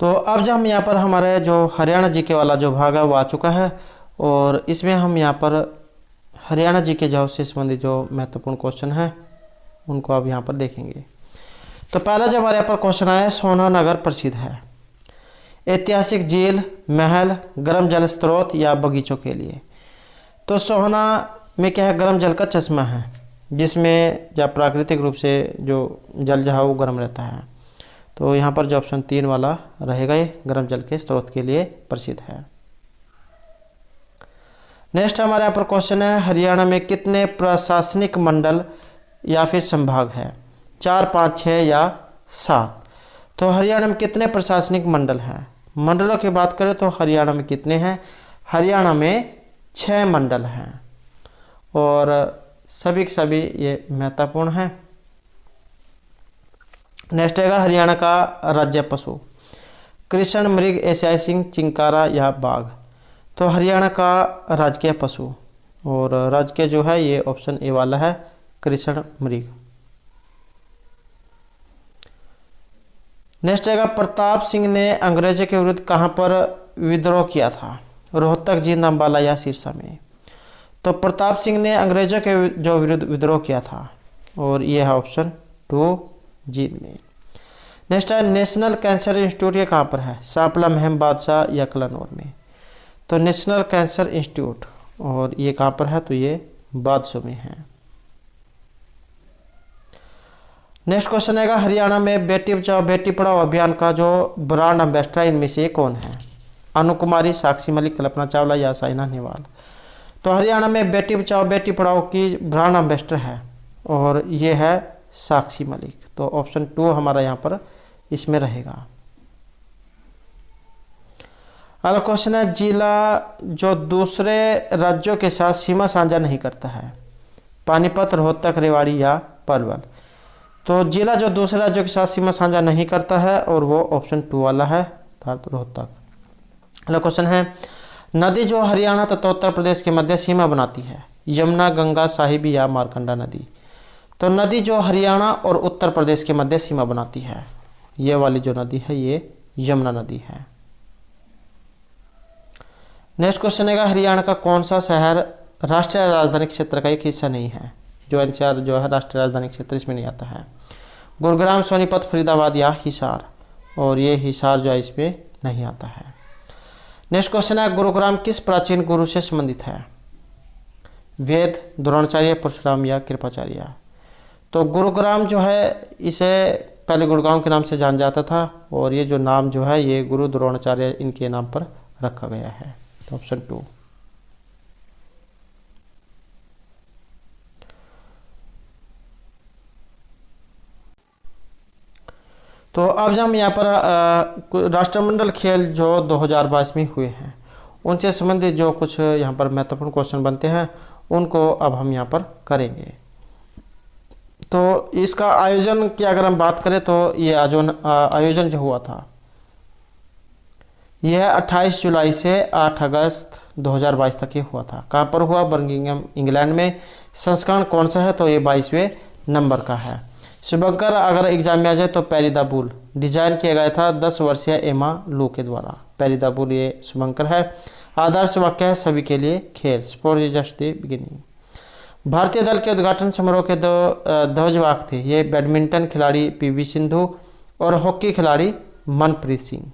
तो अब जब हम यहाँ पर हमारे जो हरियाणा जीके वाला जो भाग है वो आ चुका है और इसमें हम यहाँ पर हरियाणा जीके जो से संबंधित जो महत्वपूर्ण क्वेश्चन हैं उनको अब यहाँ पर देखेंगे। तो पहला जो हमारे यहाँ पर क्वेश्चन आया है, सोना नगर प्रसिद्ध है ऐतिहासिक झील, महल, गर्म जल स्रोत या बगीचों के लिए। तो सोहना में क्या है, गर्म जल का चश्मा है जिसमें जब प्राकृतिक रूप से जो जल जहाँ वो गर्म रहता है। तो यहाँ पर जो ऑप्शन 3 वाला रहेगा, ये गर्म जल के स्रोत के लिए प्रसिद्ध है। नेक्स्ट हमारे यहाँ पर क्वेश्चन है, हरियाणा में कितने प्रशासनिक मंडल या फिर संभाग है, 4, 5, 6 या 7। तो हरियाणा में कितने प्रशासनिक मंडल हैं। मंडलों की बात करें तो हरियाणा में कितने हैं, हरियाणा में 6 मंडल हैं और सभी के सभी ये महत्वपूर्ण हैं। नेक्स्ट है हरियाणा का राज्य पशु, कृष्ण, मृग, एशियाई सिंह, चिंकारा या बाघ। तो हरियाणा का राजकीय पशु और राजकीय जो है ये ऑप्शन ए वाला है, कृष्ण मृग। नेक्स्ट है प्रताप सिंह ने अंग्रेजों के विरुद्ध कहाँ पर विद्रोह किया था, रोहतक, जींद, अंबाला या सिरसा में। तो प्रताप सिंह ने अंग्रेजों के जो विरुद्ध विद्रोह किया था और ये है ऑप्शन 2 जींद में। नेक्स्ट है नेशनल कैंसर इंस्टीट्यूट, ये कहाँ पर है, सांपला, महम, बादशाह या कलानौर में। तो नेशनल कैंसर इंस्टीट्यूट और ये कहाँ पर है, तो ये बादशाह में है। नेक्स्ट क्वेश्चन है हरियाणा में बेटी बचाओ बेटी पढ़ाओ अभियान का जो ब्रांड एम्बेसडर इनमें से कौन है, अनु कुमारी, साक्षी मलिक, कल्पना चावला या साइना नेहवाल। तो हरियाणा में बेटी बचाओ बेटी पढ़ाओ की ब्रांड एम्बेसडर है और ये है साक्षी मलिक। तो ऑप्शन 2 हमारा यहाँ पर इसमें रहेगा। अगला क्वेश्चन है, जिला जो दूसरे राज्यों के साथ सीमा साझा नहीं करता है, पानीपत, रोहतक, रेवाड़ी या पलवल। तो जिला जो दूसरे राज्यों के साथ सीमा साझा नहीं करता है और वो ऑप्शन 2 वाला है, रोहतक। अगला क्वेश्चन है, नदी जो हरियाणा तथा उत्तर प्रदेश के मध्य सीमा बनाती है, यमुना, गंगा, साहिबी या मारकंडा नदी। तो नदी जो हरियाणा और उत्तर प्रदेश के मध्य सीमा बनाती है, ये वाली जो नदी है ये यमुना नदी है। नेक्स्ट क्वेश्चन है, हरियाणा का कौन सा शहर राष्ट्रीय राजधानी क्षेत्र का एक हिस्सा नहीं है, जो एनसीआर जो है राष्ट्रीय राजधानी क्षेत्र इसमें नहीं आता है, गुरुग्राम, सोनीपत, फरीदाबाद या हिसार। और ये हिसार जो है इसमें नहीं आता है। नेक्स्ट क्वेश्चन है, गुरुग्राम किस प्राचीन गुरु से संबंधित है, वेद, द्रोणाचार्य, परशुराम या कृपाचार्य। तो गुरुग्राम जो है इसे पहले गुड़गांव के नाम से जाना जाता था और ये जो नाम जो है ये गुरु द्रोणाचार्य इनके नाम पर रखा गया है। तो ऑप्शन 2। तो अब जब हम यहाँ पर राष्ट्रमंडल खेल जो 2022 में हुए हैं उनसे संबंधित जो कुछ यहाँ पर महत्वपूर्ण क्वेश्चन बनते हैं उनको अब हम यहाँ पर करेंगे। तो इसका आयोजन की अगर हम बात करें तो ये आयोजन जो हुआ था यह 28 जुलाई से 8 अगस्त 2022 तक ये हुआ था। कहाँ पर हुआ, बर्मिंघम, इंग्लैंड में। संस्करण कौन सा है, तो ये 22वें नंबर का है। शुभंकर अगर एग्जाम में आ जाए तो पैरी द बुल डिजाइन किया गया था 10 वर्षीय एमा लू के द्वारा। पैरी द बुल ये शुभंकर है। आदर्श वाक्य है सभी के लिए खेल, sport is just the beginning. भारतीय दल के उद्घाटन समारोह के ध्वजवाहक थे, ये बैडमिंटन खिलाड़ी पीवी सिंधु और हॉकी खिलाड़ी मनप्रीत सिंह।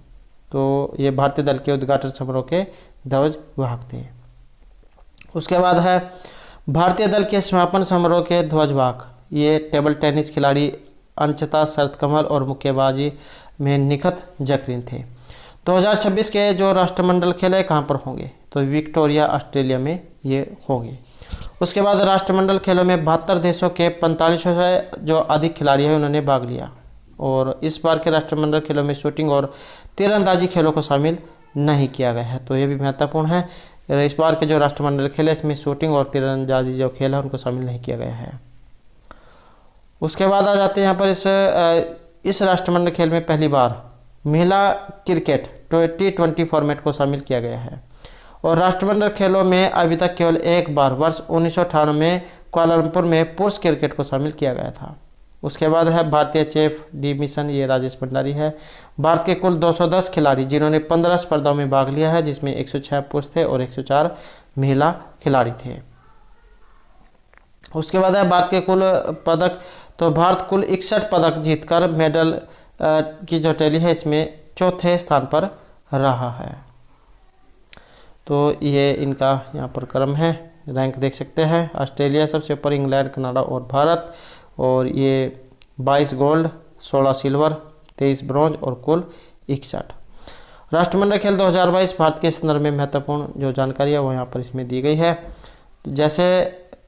तो ये भारतीय दल के उद्घाटन समारोह के ध्वज वाहक थे। उसके बाद है भारतीय दल के समापन समारोह के ध्वजवाहक, ये टेबल टेनिस खिलाड़ी अंचिता शरतकमल और मुक्केबाजी में निखत जैकलिन थे। 2026 के जो राष्ट्रमंडल खेल है कहाँ पर होंगे, तो विक्टोरिया ऑस्ट्रेलिया में ये होंगे। उसके बाद राष्ट्रमंडल खेलों में 72 देशों के 4500 से जो अधिक खिलाड़ी हैं उन्होंने भाग लिया। और इस बार के राष्ट्रमंडल खेलों में शूटिंग और तीरंदाजी खेलों को शामिल नहीं किया गया है, तो ये भी महत्वपूर्ण है। इस बार के जो राष्ट्रमंडल खेल है इसमें शूटिंग और तीरंदाजी जो खेल है उनको शामिल नहीं किया गया है। उसके बाद आ जाते हैं यहाँ पर इस राष्ट्रमंडल खेल में पहली बार महिला क्रिकेट T20 फॉर्मेट को शामिल किया गया है। और राष्ट्रमंडल खेलों में अभी तक केवल एक बार वर्ष 1998 में कुआलालंपुर में पुरुष क्रिकेट को शामिल किया गया था। उसके बाद है भारतीय चेफ डी मिशन, ये राजेश भंडारी है। भारत के कुल 210 खिलाड़ी जिन्होंने 15 स्पर्धाओं में भाग लिया है, जिसमें 106 पुरुष थे और 104 महिला खिलाड़ी थे। उसके बाद है भारत के कुल पदक, तो भारत कुल 61 पदक जीतकर मेडल की जो टैली है इसमें चौथे स्थान पर रहा है। तो ये इनका यहाँ पर क्रम है, रैंक देख सकते हैं। ऑस्ट्रेलिया सबसे ऊपर, इंग्लैंड, कनाडा और भारत। और ये 22 गोल्ड, 16 सिल्वर, 23 ब्रॉन्ज और कुल 61। राष्ट्रमंडल खेल 2022 भारत के संदर्भ में महत्वपूर्ण जो जानकारी है वो यहाँ पर इसमें दी गई है। जैसे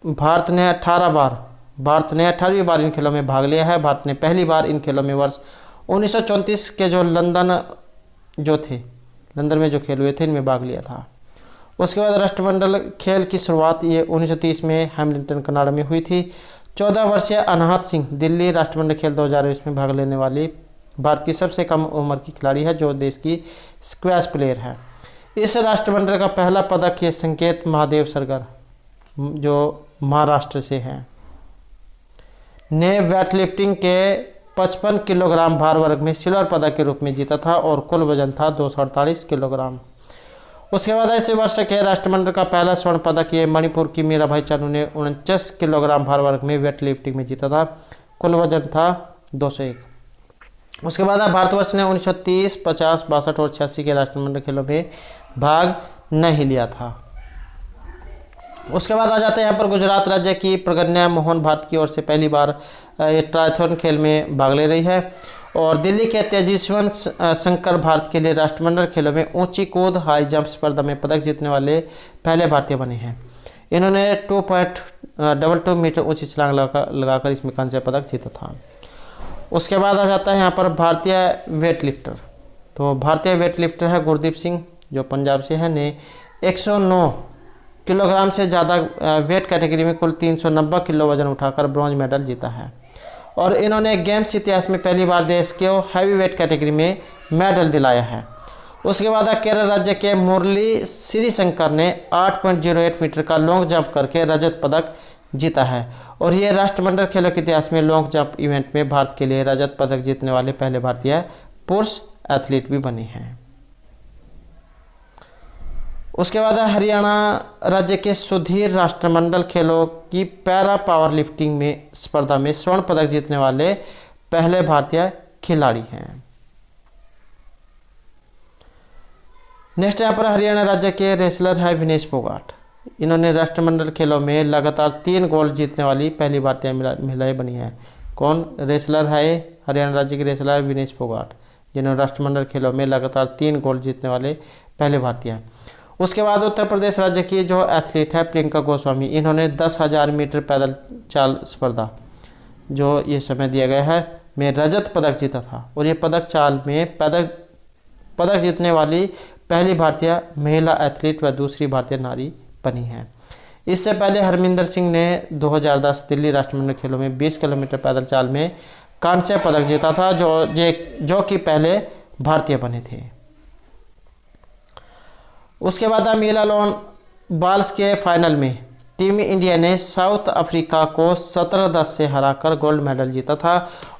भारत ने 18वीं बार इन खेलों में भाग लिया है। भारत ने पहली बार इन खेलों में वर्ष 1934 के जो लंदन में जो खेल हुए थे इनमें भाग लिया था। उसके बाद राष्ट्रमंडल खेल की शुरुआत ये 1930 में हैमिल्टन कनाडा में हुई थी। 14 वर्षीय अनाहत सिंह दिल्ली राष्ट्रमंडल खेल 2020 में भाग लेने वाली भारत की सबसे कम उम्र की खिलाड़ी है, जो देश की स्क्वैश प्लेयर है। इस राष्ट्रमंडल का पहला पदक ये संकेत महादेव सरगर जो महाराष्ट्र से हैं ने वेटलिफ्टिंग के 55 किलोग्राम भार वर्ग में सिल्वर पदक के रूप में जीता था और कुल वजन था 248 किलोग्राम। उसके बाद इस वर्ष के राष्ट्रमंडल का पहला स्वर्ण पदक ये मणिपुर की मीराभाई चानू ने 49 किलोग्राम भार वर्ग में वेट लिफ्टिंग में जीता था, कुल वजन था 201। उसके बाद भारतवर्ष ने 1930, 50, 62 और 86 के राष्ट्रमंडल खेलों में भाग नहीं लिया था। उसके बाद आ जाते हैं यहाँ पर गुजरात राज्य की प्रगन्या मोहन भारत की ओर से पहली बार ट्रायथलॉन खेल में भाग ले रही है। और दिल्ली के तेजस्वंत शंकर भारत के लिए राष्ट्रमंडल खेलों में ऊंची कूद हाई जंप स्पर्धा में पदक जीतने वाले पहले भारतीय बने हैं। इन्होंने 2.22 मीटर ऊंची छलांग लगाकर इसमें कांस्य पदक जीता था। उसके बाद आ जाता है यहाँ पर भारतीय वेट लिफ्टर। तो भारतीय वेट लिफ्टर है गुरदीप सिंह जो पंजाब से है, ने 109 किलोग्राम से ज़्यादा वेट कैटेगरी में कुल 390 किलो वजन उठाकर ब्रॉन्ज मेडल जीता है। और इन्होंने गेम्स इतिहास में पहली बार देश के हैवी वेट कैटेगरी में मेडल दिलाया है। उसके बाद केरल राज्य के मुरली श्रीशंकर ने 8.08 मीटर का लॉन्ग जंप करके रजत पदक जीता है। और ये राष्ट्रमंडल खेलों के इतिहास में लॉन्ग जंप इवेंट में भारत के लिए रजत पदक जीतने वाले पहले भारतीय पुरुष एथलीट भी बने हैं। उसके बाद हरियाणा राज्य के सुधीर राष्ट्रमंडल खेलों की पैरा पावर लिफ्टिंग में स्पर्धा में स्वर्ण पदक जीतने वाले पहले भारतीय खिलाड़ी हैं। नेक्स्ट यहाँ पर हरियाणा राज्य के रेसलर है विनेश फोगाट। इन्होंने राष्ट्रमंडल खेलों में लगातार 3 गोल्ड जीतने वाली पहली भारतीय महिलाएं बनी हैं। कौन रेसलर है? हरियाणा राज्य के रेसलर विनेश फोगाट, जिन्होंने राष्ट्रमंडल खेलों में लगातार 3 गोल्ड जीतने वाले पहले भारतीय हैं। उसके बाद उत्तर प्रदेश राज्य की जो एथलीट है प्रियंका गोस्वामी, इन्होंने 10,000 मीटर पैदल चाल स्पर्धा जो ये समय दिया गया है में रजत पदक जीता था। और ये पदक चाल में पदक जीतने वाली पहली भारतीय महिला एथलीट व दूसरी भारतीय नारी बनी है। इससे पहले हरमिंदर सिंह ने 2010 दिल्ली राष्ट्रमंडल खेलों में 20 किलोमीटर पैदल चाल में कांस्य पदक जीता था, जो कि पहले भारतीय बने थे। उसके बाद महिला लॉन बॉल्स के फाइनल में टीम इंडिया ने साउथ अफ्रीका को 17-10 से हराकर गोल्ड मेडल जीता था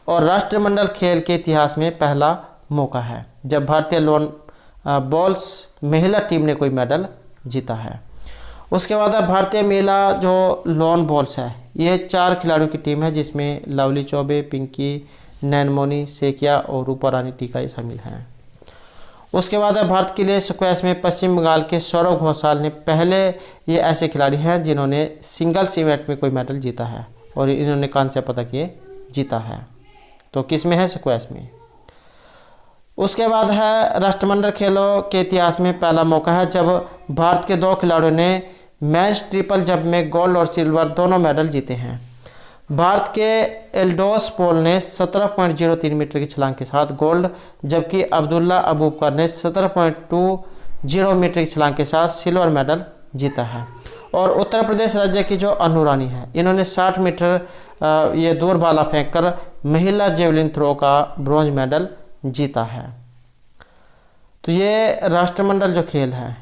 और राष्ट्रमंडल खेल के इतिहास में पहला मौका है जब भारतीय लॉन बॉल्स महिला टीम ने कोई मेडल जीता है। उसके बाद भारतीय महिला जो लॉन बॉल्स है ये 4 खिलाड़ियों की टीम है, जिसमें लवली चौबे, पिंकी नैनमोनी, सेकिया और रूपा रानी टीका ये शामिल हैं। उसके बाद है भारत के लिए स्क्वैश में पश्चिम बंगाल के सौरव घोषाल ने पहले ये ऐसे खिलाड़ी हैं जिन्होंने सिंगल्स इवेंट में कोई मेडल जीता है और इन्होंने कांस्य पदक ये जीता है। तो किस में है? स्क्वैश में। उसके बाद है राष्ट्रमंडल खेलों के इतिहास में पहला मौका है जब भारत के 2 खिलाड़ियों ने मेंस ट्रिपल जंप में गोल्ड और सिल्वर दोनों मेडल जीते हैं। भारत के एल्डोस पोल ने 17.03 मीटर की छलांग के साथ गोल्ड, जबकि अब्दुल्ला अबूबकर ने 17.20 मीटर की छलांग के साथ सिल्वर मेडल जीता है। और उत्तर प्रदेश राज्य की जो अनु रानी है, इन्होंने 60 मीटर ये दूर भाला फेंककर महिला जेवलिन थ्रो का ब्रॉन्ज मेडल जीता है। तो ये राष्ट्रमंडल जो खेल हैं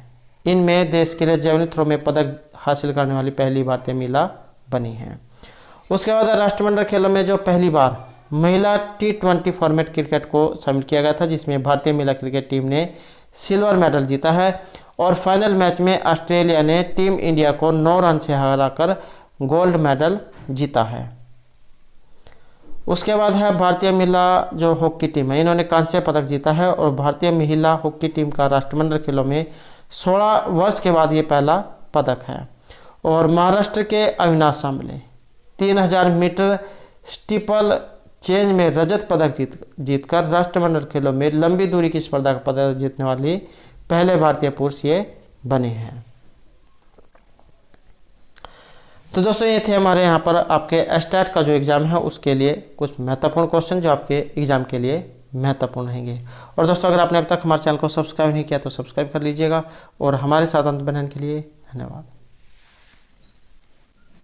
इनमें देश के लिए जेवलिन थ्रो में पदक हासिल करने वाली पहली भारतीय महिला बनी हैं। उसके बाद राष्ट्रमंडल खेलों में जो पहली बार महिला T20 फॉर्मेट क्रिकेट को शामिल किया गया था, जिसमें भारतीय महिला क्रिकेट टीम ने सिल्वर मेडल जीता है और फाइनल मैच में ऑस्ट्रेलिया ने टीम इंडिया को 9 रन से हराकर गोल्ड मेडल जीता है। उसके बाद है भारतीय महिला जो हॉकी टीम है, इन्होंने कांस्य पदक जीता है और भारतीय महिला हॉकी टीम का राष्ट्रमंडल खेलों में 16 वर्ष के बाद ये पहला पदक है। और महाराष्ट्र के Avinash Sambale 3000 metre steeple change में रजत पदक जीतकर राष्ट्रमंडल खेलों में लंबी दूरी की स्पर्धा का पदक जीतने वाली पहले भारतीय पुरुष ये बने हैं। तो दोस्तों ये थे हमारे यहाँ पर आपके एस्टेट का जो एग्ज़ाम है उसके लिए कुछ महत्वपूर्ण क्वेश्चन जो आपके एग्ज़ाम के लिए महत्वपूर्ण रहेंगे। और दोस्तों अगर आपने अब तक हमारे चैनल को सब्सक्राइब नहीं किया तो सब्सक्राइब कर लीजिएगा और हमारे साथ अंत बनने के लिए धन्यवाद।